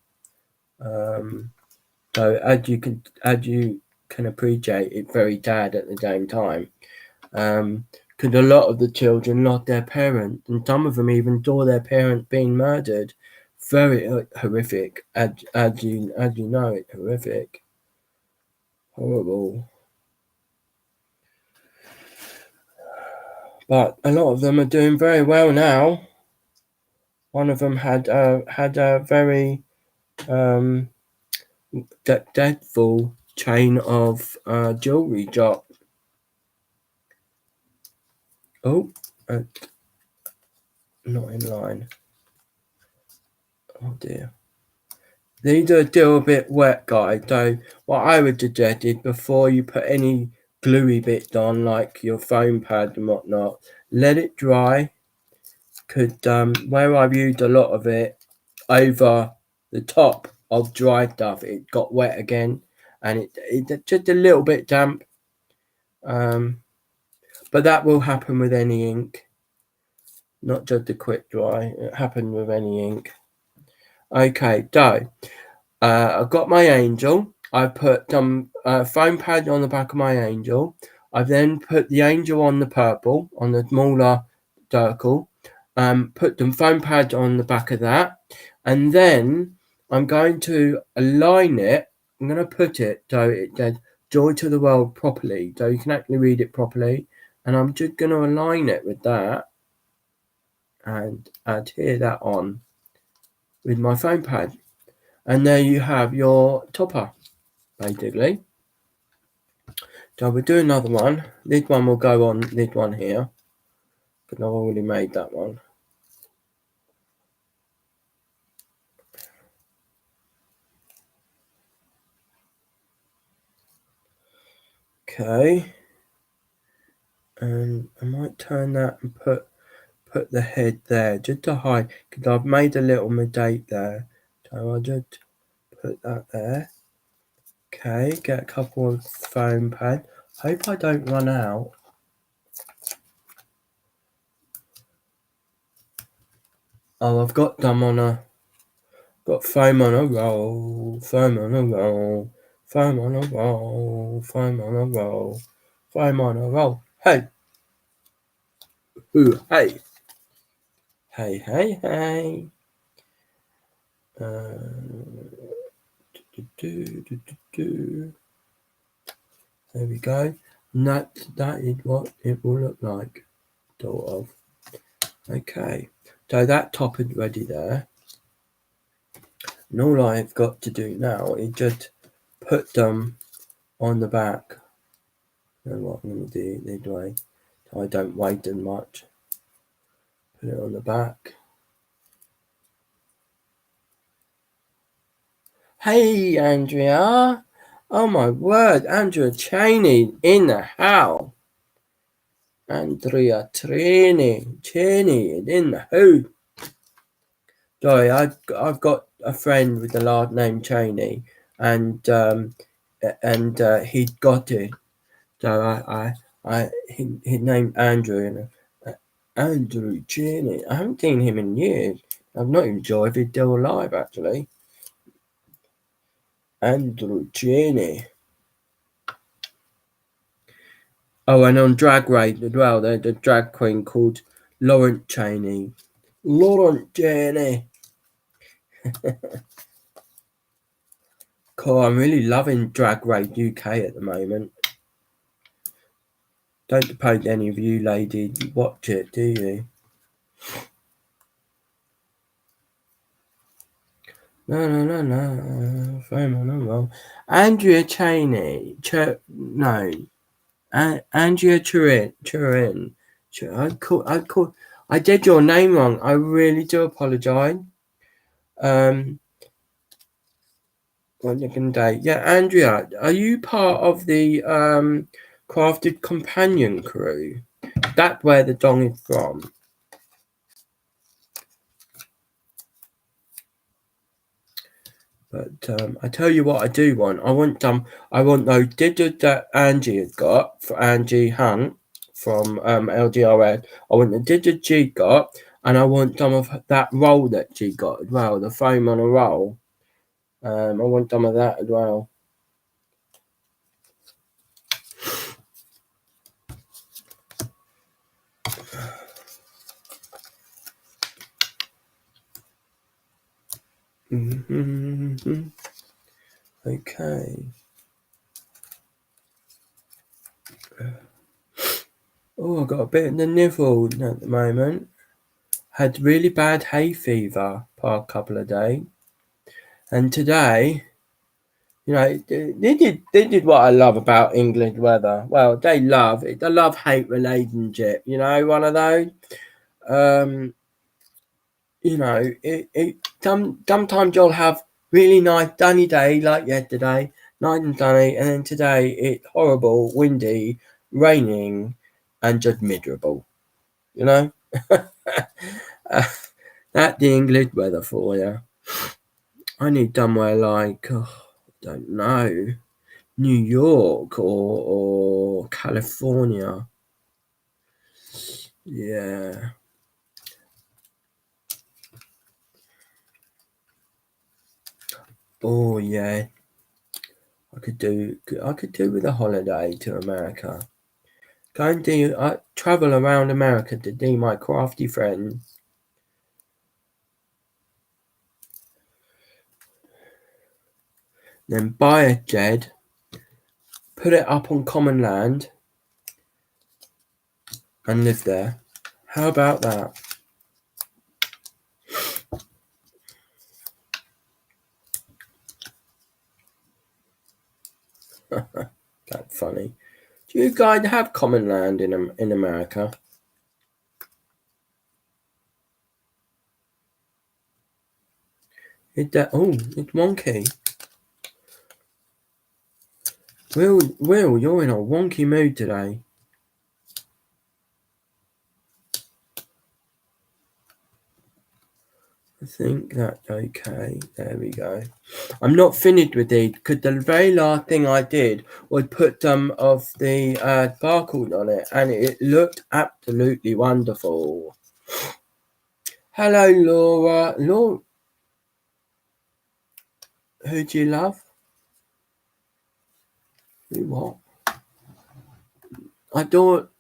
So as you can appreciate, it's very sad at the same time. Because a lot of the children lost their parents, and some of them even saw their parents being murdered. Very horrific. As you know, it's horrific, horrible. But a lot of them are doing very well now. One of them had a very dreadful chain of jewelry shop. Oh, not in line. Oh dear. These are still a bit wet, guys. So what I would suggest is before you put any gluey bits on, like your foam pad and whatnot, let it dry. Because where I've used a lot of it over the top of dry stuff, it got wet again, and it's just a little bit damp. But that will happen with any ink, not just a quick dry. It happened with any ink. Okay, so I've got my angel. I put some foam pad on the back of my angel. I've then put the angel on the purple, on the smaller circle. Put some foam pad on the back of that. And then I'm going to align it. I'm going to put it so it says Joy to the World properly. So you can actually read it properly. And I'm just going to align it with that. And adhere that on with my foam pad. And there you have your topper, basically. So we'll do another one. This one will go on this one here, because I've already made that one. Okay. And I might turn that and put the head there, just to hide, because I've made a little mistake there. So I'll just put that there. Okay, get a couple of foam pads. Hope I don't run out. Oh, I've got them on a... Got foam on a roll, foam on a roll, foam on a roll, foam on a roll, foam on a roll. Hey! Ooh, hey! Hey, hey, hey! There we go. And that is what it will look like, sort of. Okay, so that top is ready there. And all I've got to do now is just put them on the back. And what I'm going to do this way, so I don't weight them much. Put it on the back. Hey, Andrea. Oh my word, Andrea Cheney in the house. Andrea Cheney is in the house. Sorry, I've got a friend with the last name Cheney, and he got it. So his name's Andrew, and Andrew Cheney. I haven't seen him in years. I've not even sure if he's still alive, actually. Andrew Cheney. Oh, and on Drag Race as well, there's a drag queen called Lawrence Cheney. Lawrence Cheney. Cool, I'm really loving Drag Race UK at the moment. Don't suppose any of you ladies watch it, do you? No. Roll. Andrea Cheney. Andrea Turin. I did your name wrong. I really do apologise. What you can do? Yeah, Andrea, are you part of the Crafted Companion crew? That's where the dong is from. But I tell you what, I do want. I want those digits that Angie has got for Angie Hunt from LGRS. I want the digits she got, and I want some of that roll that she got as well. The foam on a roll. I want some of that as well. Okay. Oh, I got a bit of the nivel at the moment. Had really bad hay fever past couple of days, and today, you know, they did what I love about English weather. Well, they love it. The love-hate relationship. You know, one of those. You know, sometimes you'll have really nice sunny day like yesterday, nice and sunny, and then today it's horrible, windy, raining, and just miserable. You know, that's the English weather for you. I need somewhere like I don't know, New York or California. Yeah. Oh yeah. I could do with a holiday to America. Go and travel around America to do my crafty friends. Then buy a shed, put it up on common land, and live there. How about that? That's funny. Do you guys have common land in America? It's wonky. Will, you're in a wonky mood today. I think that's okay. There we go. I'm not finished with these because the very last thing I did was put some of the sparkles on it, and it looked absolutely wonderful. Hello, Laura. Laura, who do you love? Who what? I thought.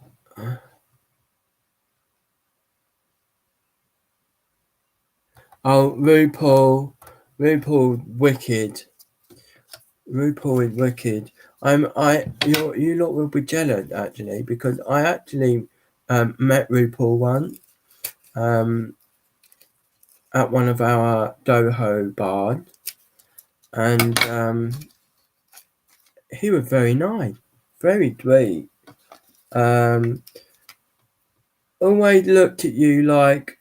Oh, RuPaul. RuPaul wicked. RuPaul is wicked. You lot will be jealous actually because I actually met RuPaul once at one of our Doho bars, and he was very nice, very sweet. Always looked at you like,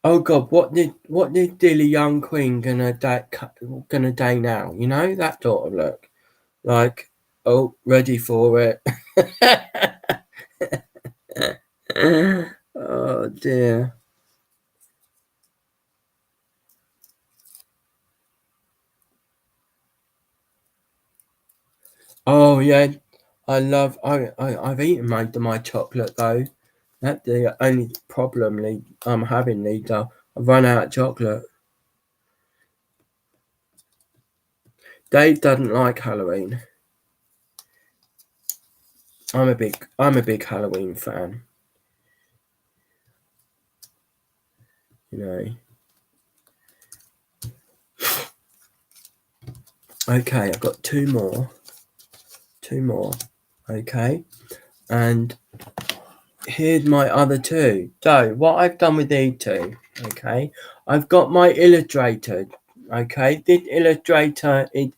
oh God, what did Dilly Young Queen gonna day now? You know, that sort of look. Like, oh, ready for it. Oh dear. Oh yeah, I've eaten my chocolate though. That's the only problem I'm having, Lita. I've run out of chocolate. Dave doesn't like Halloween. I'm a big Halloween fan. You know. Okay, I've got two more. Okay. And here's my other two. So what I've done with these two, okay, I've got my Illustrator. Okay, this Illustrator is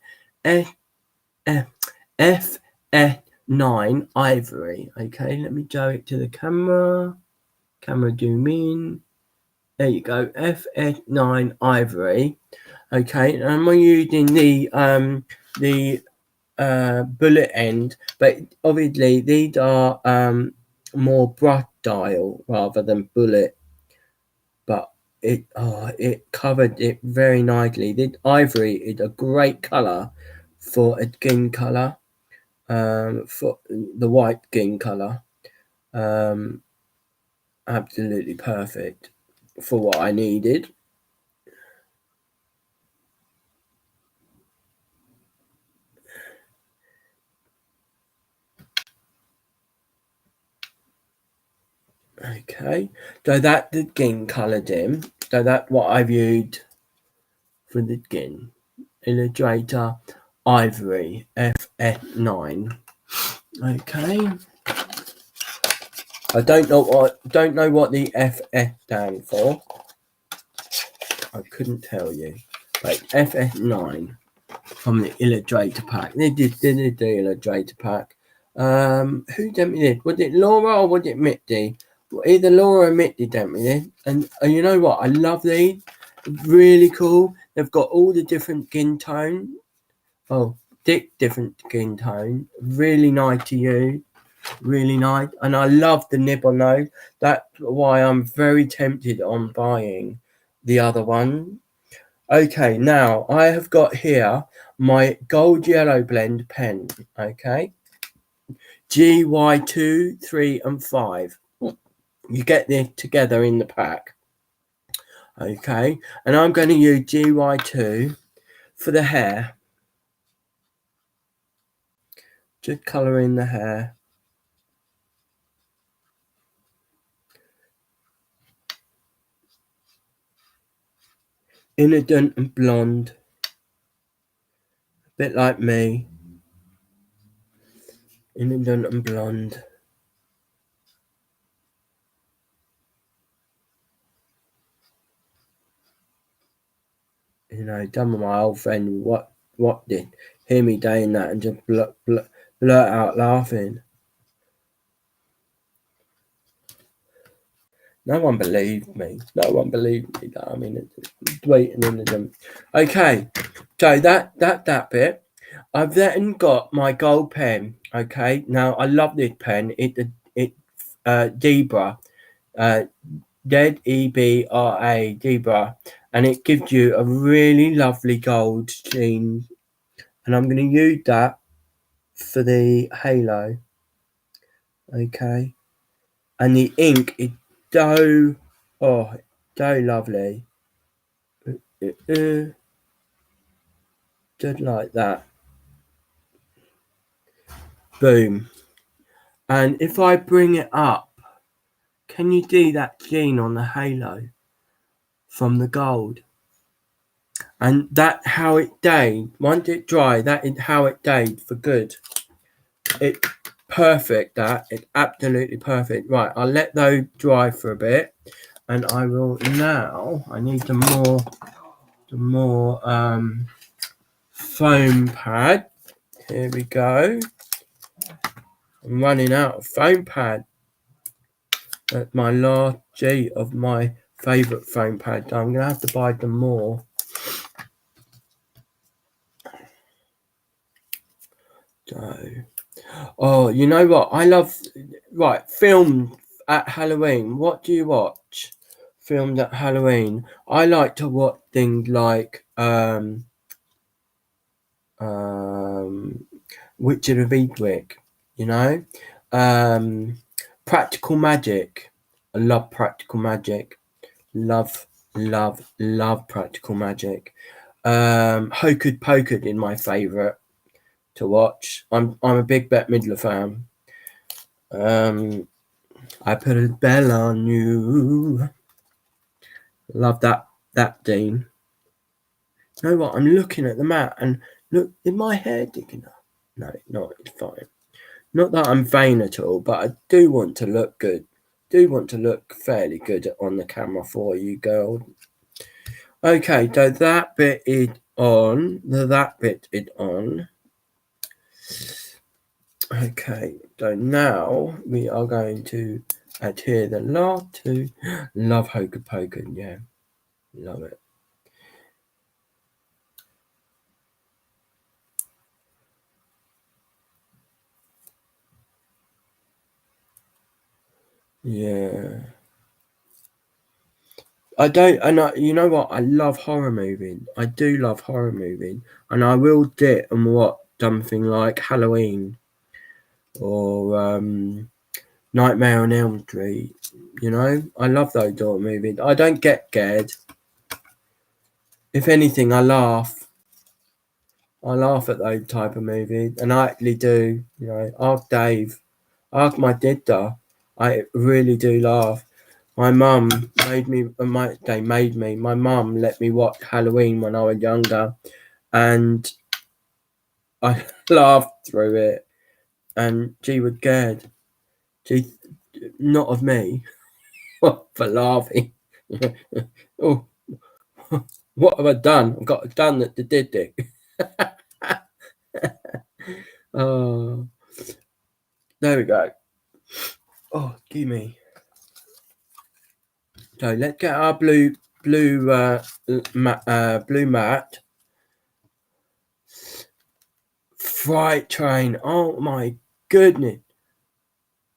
FF9 Ivory. Okay, let me show it to the camera. Camera zoom in. There you go, FF9 Ivory. Okay, and I'm using the bullet end, but obviously these are more brush style rather than bullet. But it covered it very nicely. This ivory is a great color for a skin color, for the white skin color. Absolutely perfect for what I needed. Okay, so that's the skin color dim. So that's what I've used for the skin. Illustrator Ivory FF9. Okay. I don't know what the FF stand for. I couldn't tell you. But FF9 from the Illustrator pack. They did the Illustrator pack. Who sent me this? Was it Laura or was it Mitty? Either Laura or Mitty sent me this. And you know what? I love these. Really cool. They've got all the different skin tones. Oh, different skin tone. Really nice to use. Really nice. And I love the nib on those. That's why I'm very tempted on buying the other one. Okay, now I have got here my gold yellow blend pen. Okay. GY2, 3, and 5. You get this together in the pack. Okay. And I'm going to use GY2 for the hair. Just colour in the hair. Innocent and blonde. A bit like me. Innocent and blonde. You know, done with my old friend what did hear me doing that and just blurt out laughing. No one believed me. No one believed me that it's waiting in the Okay, so that bit. I've then got my gold pen. Okay, now I love this pen. It's Zebra, ZEBRA, Zebra, and it gives you a really lovely gold sheen. And I'm going to use that for the halo. Okay, and the ink is so lovely. Just like that. Boom. And if I bring it up, can you see that sheen on the halo from the gold? And that how it stayed. Once it dry, that is how it stayed for good. It's perfect. That it's absolutely perfect. Right, I'll let those dry for a bit, and I will now. I need some more foam pad. Here we go. I'm running out of foam pad. That's my last G of my favourite foam pad. I'm gonna have to buy some more. So, you know what? I love film at Halloween. What do you watch? Filmed at Halloween. I like to watch things like Witcher of Eastwick, you know, Practical Magic. I love Practical Magic. Love Practical Magic. Hocus Pocus is my favourite to watch. I'm a big Bette Midler fan. I put a spell on you. Love that Dean. You know what? I'm looking at the mat and look, is my hair digging up? No, it's not. It's fine. Not that I'm vain at all, but I do want to look good. Do want to look fairly good on the camera for you, girl. Okay, so that bit is on. That bit is on. Okay, so now we are going to add here the last two. Love Hocus Pocus, yeah. Love it. Yeah. You know what? I love horror movies. I do love horror movies. And I will sit and watch something like Halloween or Nightmare on Elm Street. You know, I love those horror movies. I don't get scared. If anything, I laugh. I laugh at those type of movies, and I actually do. You know, ask Dave, ask my sister. I really do laugh. My mum made me. They made me. My mum let me watch Halloween when I was younger, and I laughed through it. And she was scared. She, not of me, for laughing. Oh, what have I done? I've got done that the did it. Oh, there we go. Oh, give me. So let's get our blue mat. Fright Train. Oh my goodness.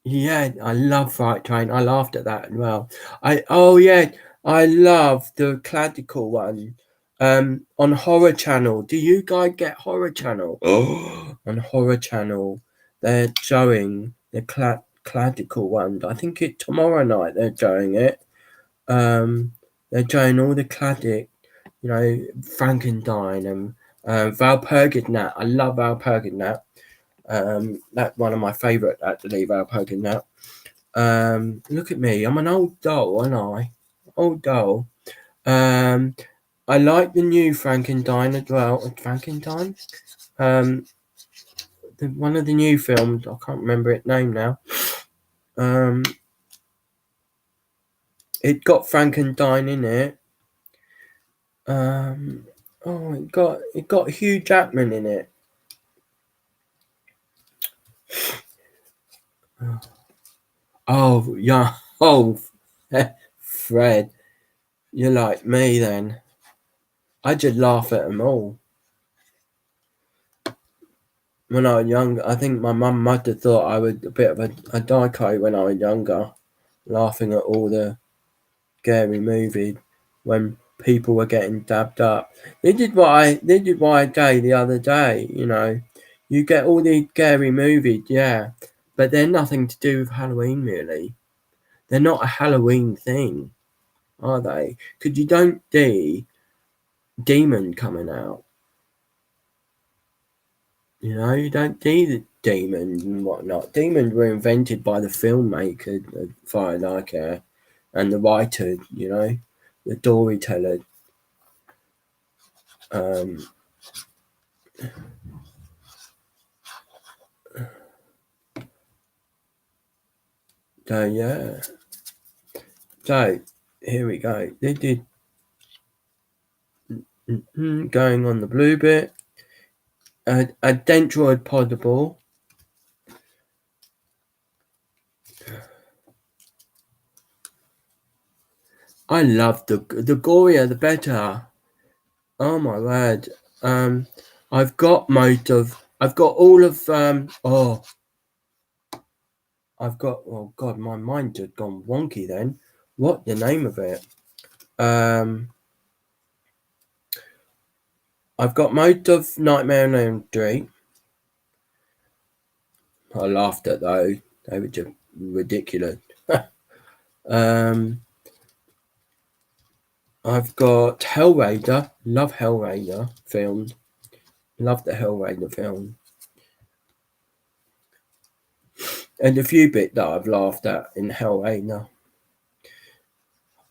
Yeah, I love Fright Train. I laughed at that as well. I love the classical one. On Horror Channel. Do you guys get Horror Channel? Oh, on Horror Channel, they're showing the classical one. I think it's tomorrow night they're showing it. They're showing all the classic, you know, Frankenstein and Valpurgisnacht. I love Valpurgisnacht. That's one of my favourite actually, Valpurgisnacht. Look at me, I'm an old doll, aren't I? Old doll. I like the new Frankenstein as well. Frankenstein? One of the new films, I can't remember its name now. It got Frankenstein in it. It got Hugh Jackman in it. Oh yeah. Oh, Fred, you're like me then. I just laugh at them all. When I was younger, I think my mum must have thought I was a bit of a dico when I was younger, laughing at all the scary movies when people were getting dabbed up. This is what I say the other day. You know, you get all these scary movies, yeah, but they're nothing to do with Halloween really. They're not a Halloween thing, are they? Because you don't see demon coming out. You know, you don't see the demons and whatnot. Demons were invented by the filmmaker, Fire Like and the writer, you know, the storyteller. So yeah. So here we go. They did going on the blue bit. A Dentroid Possible. I love the gorier the better. Oh my word. I've got all of oh god, my mind had gone wonky then. What the name of it? I've got most of Nightmare on Elm Street. I laughed at those. They were just ridiculous. I've got Hellraiser. Love Hellraiser films. Love the Hellraiser film. And a few bits that I've laughed at in Hellraiser.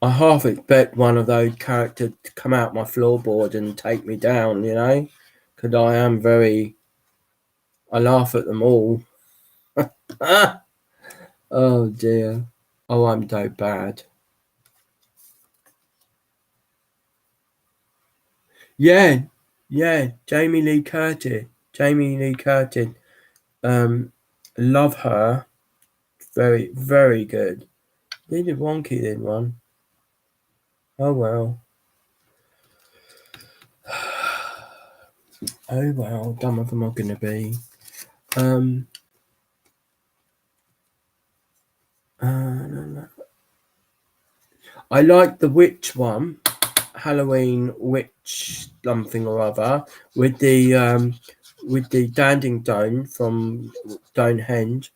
I half expect one of those characters to come out my floorboard and take me down, you know? Because I laugh at them all. Oh dear. Oh, I'm so bad. Yeah, yeah. Jamie Lee Curtis. Jamie Lee Curtis. Um, love her. Very, very good. They did Wonky did one. Oh well. Oh well. Dumb of them are gonna be. Um. I like the witch one. Halloween witch something or other with the Danding Stone from Stonehenge.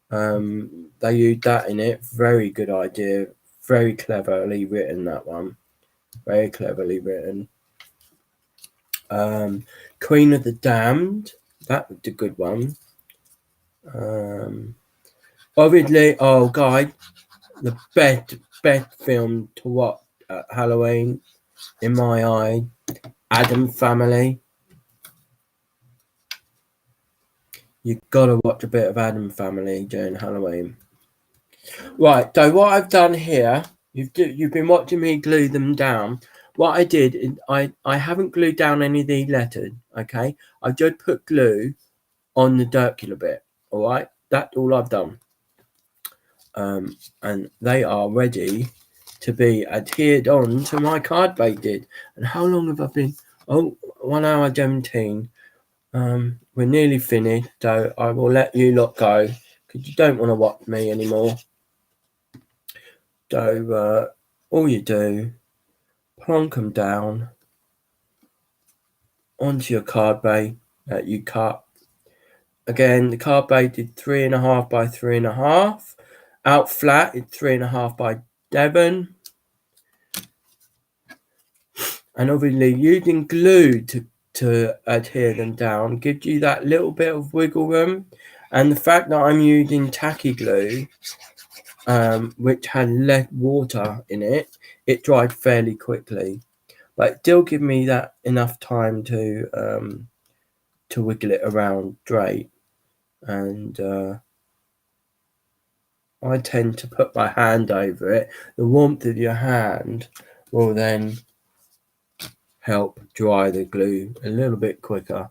They used that in it. Very good idea. Very cleverly written, that one. Very cleverly written. Queen of the Damned. That was a good one. Obviously, oh, guy, the best film to watch at Halloween, in my eye, Adam Family. You gotta watch a bit of Adam Family during Halloween. Right, so what I've done here, you've been watching me glue them down. What I did is I haven't glued down any of the letters, okay? I just put glue on the circular bit, all right? That's all I've done. And they are ready to be adhered on to my card did. And how long have I been? Oh, 1 hour 17. We're nearly finished, so I will let you lot go because you don't want to watch me anymore. So all you do, plonk them down onto your card bay that you cut. Again, the card bay did 3.5 by 3.5. Out flat, it's 3.5 by 7. And obviously using glue to adhere them down gives you that little bit of wiggle room. And the fact that I'm using tacky glue, which had less water in it, it dried fairly quickly. But it still give me that enough time to wiggle it around straight. And I tend to put my hand over it. The warmth of your hand will then help dry the glue a little bit quicker.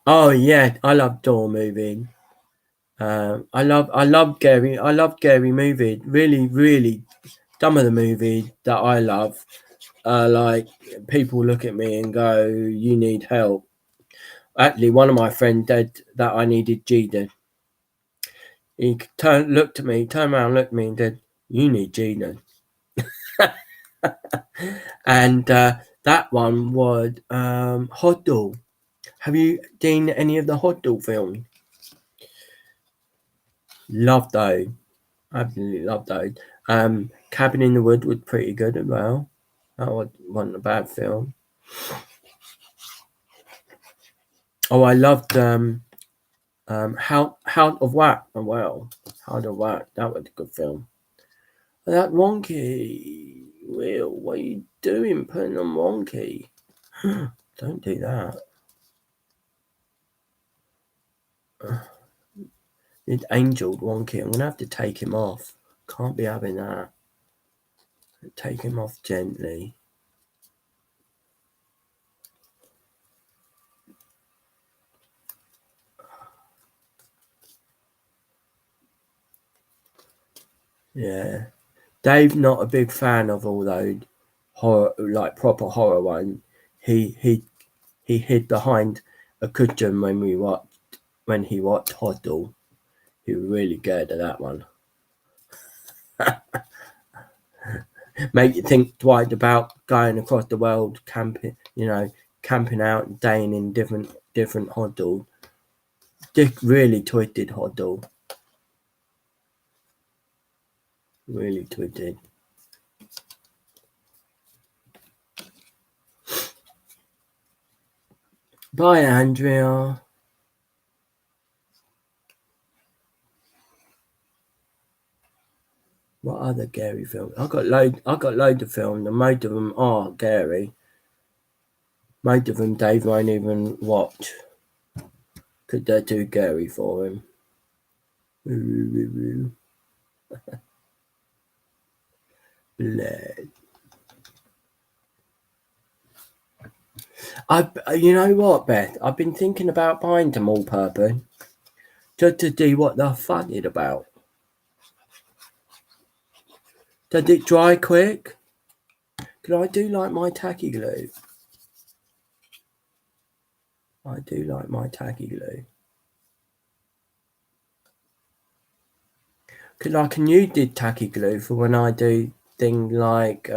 Oh yeah, I love door moving. I love Gary movies. Really, some of the movies that I love are like people look at me and go, "You need help." Actually, one of my friends said that I needed Gina. He looked at me, turned around, looked at me, and said, "You need Gina." And that one was Hoddle. Have you seen any of the Hoddle films? Love those. Absolutely love those. Cabin in the Wood was pretty good as well. That wasn't a bad film. Oh, I loved Hound of Whack as well. Hound of Whack, that was a good film. That Wonky, Will, what are you doing putting on Wonky? Don't do that. It's Angel Wonky. I'm gonna have to take him off. Can't be having that. Take him off gently. Yeah. Dave's not a big fan of all those horror, like proper horror ones. He hid behind a cushion when he watched Hoddle. He was really scared of that one. Make you think twice about going across the world camping. Camping out, staying in different Hoddle. Dick really twisted Hoddle. Really twisted. Bye, Andrea. What other Gary films? I got loads of films, and most of them are Gary. Most of them Dave won't even watch. because they're too scary for him. Blood. You know what, Beth? I've been thinking about buying them all-purpose just to see what they're funny about. Does it dry quick? Because I do like my tacky glue. I do like my tacky glue. Because I can use the tacky glue for when I do things like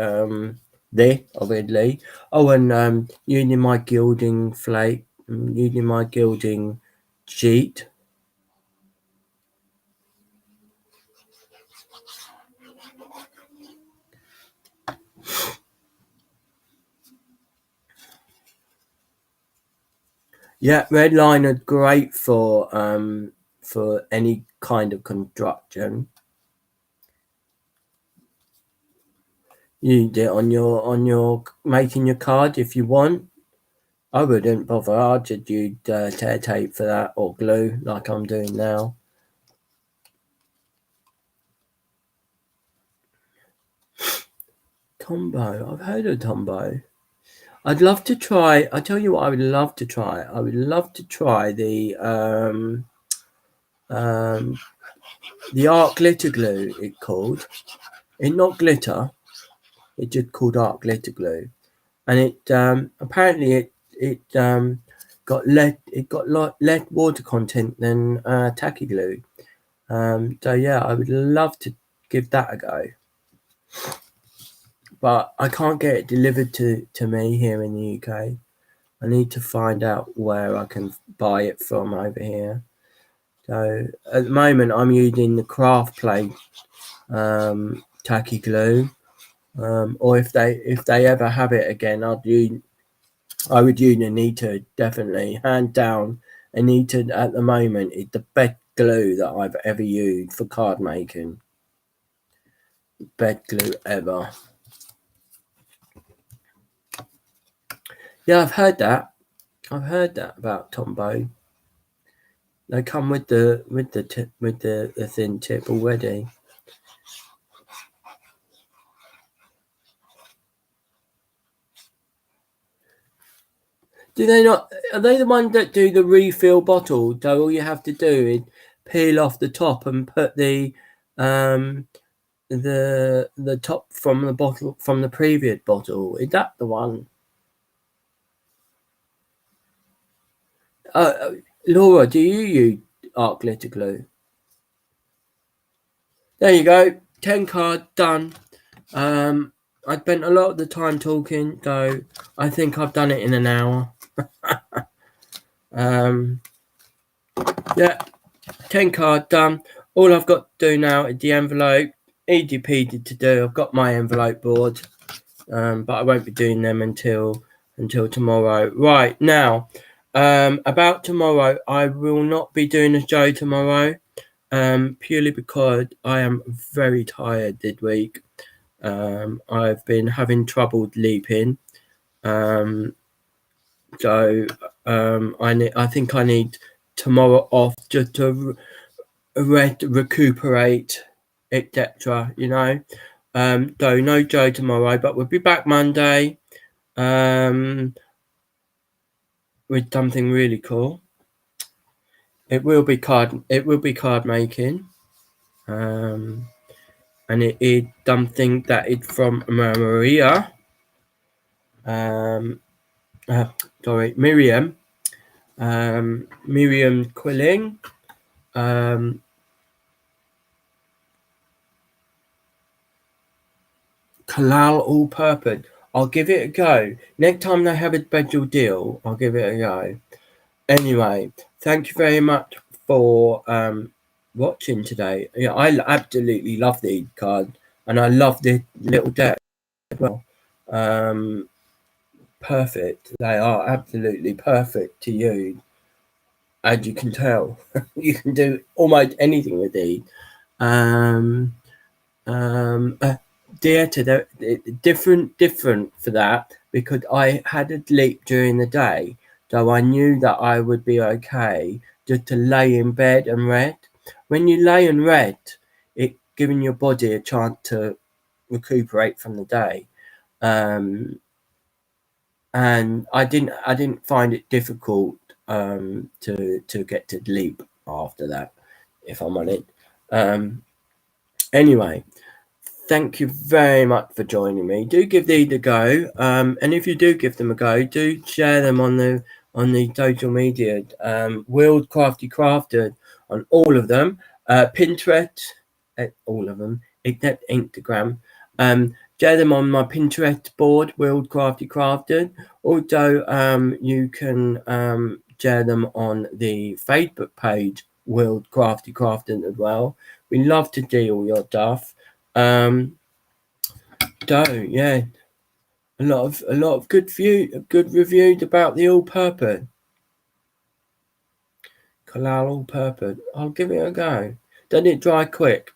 this, obviously. Oh, and using my gilding flake, using my gilding sheet. Yeah, red line are great for any kind of construction. Use it on your making your card if you want. I wouldn't bother. I'd just use tear tape for that or glue like I'm doing now. Tombow. I've heard of Tombow. I'd love to try. I tell you what, I would love to try. I would love to try the art glitter glue. It's called. It's not glitter. It's just called art glitter glue, and it apparently it got less water content than tacky glue. So yeah, I would love to give that a go. But I can't get it delivered to me here in the UK. I need to find out where I can buy it from over here. So at the moment, I'm using the Craft Plate tacky glue, or if they ever have it again, I would use Anita, definitely, hand down. Anita at the moment is the best glue that I've ever used for card making. Best glue ever. Yeah, I've heard that. I've heard that about Tombow. They come with the thin tip already. Do they not? Are they the ones that do the refill bottle? So all you have to do is peel off the top and put the top from the bottle from the previous bottle. Is that the one? Laura, do you use art glitter glue? There you go. 10 card done. I spent a lot of the time talking, so I think I've done it in an hour. Yeah, 10 card done. All I've got to do now is the envelope. Easy peasy to do. I've got my envelope board, but I won't be doing them until tomorrow. Right now, about tomorrow, I will not be doing a show tomorrow, purely because I am very tired this week. I've been having trouble sleeping, so I think I need tomorrow off just to recuperate, etc. You know, so no Joe tomorrow, but we'll be back Monday with something really cool. It will be card making, and it is something that is from Maria. Sorry, Miriam. Miriam Quilling. Kalal all purpose. I'll give it a go. Next time they have a special deal, I'll give it a go. Anyway, thank you very much for watching today. Yeah, I absolutely love these cards, and I love this little deck as well. Perfect. They are absolutely perfect to use. As you can tell, you can do almost anything with these. Different for that, because I had a sleep during the day, so I knew that I would be okay just to lay in bed and read. When you lay and read, it giving your body a chance to recuperate from the day. And I didn't find it difficult to get to sleep after that, if I'm honest. Anyway, thank you very much for joining me. Do give these a go, and if you do give them a go, do share them on the social media. Willed Crafty Crafted on all of them, Pinterest, all of them except Instagram. Share them on my Pinterest board, Willed Crafty Crafted. Also, you can share them on the Facebook page, Willed Crafty Crafted as well. We love to see all your stuff. So yeah, a lot of good reviews about the all-purpose Collall all-purpose. I'll give it a go. Doesn't it dry quick?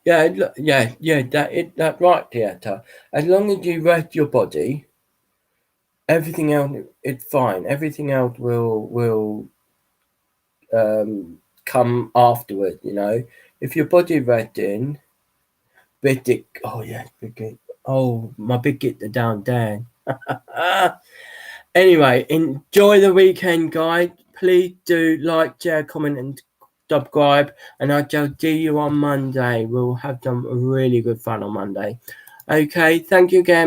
Yeah, that's right, Theatre. As long as you rest your body, everything else it's fine. Everything else will come afterward. You know, if your body resting, big my big get the down there. Anyway, enjoy the weekend, guys. Please do like, share, comment, and subscribe. And I shall see you on Monday. We'll have some really good fun on Monday. Okay, thank you again.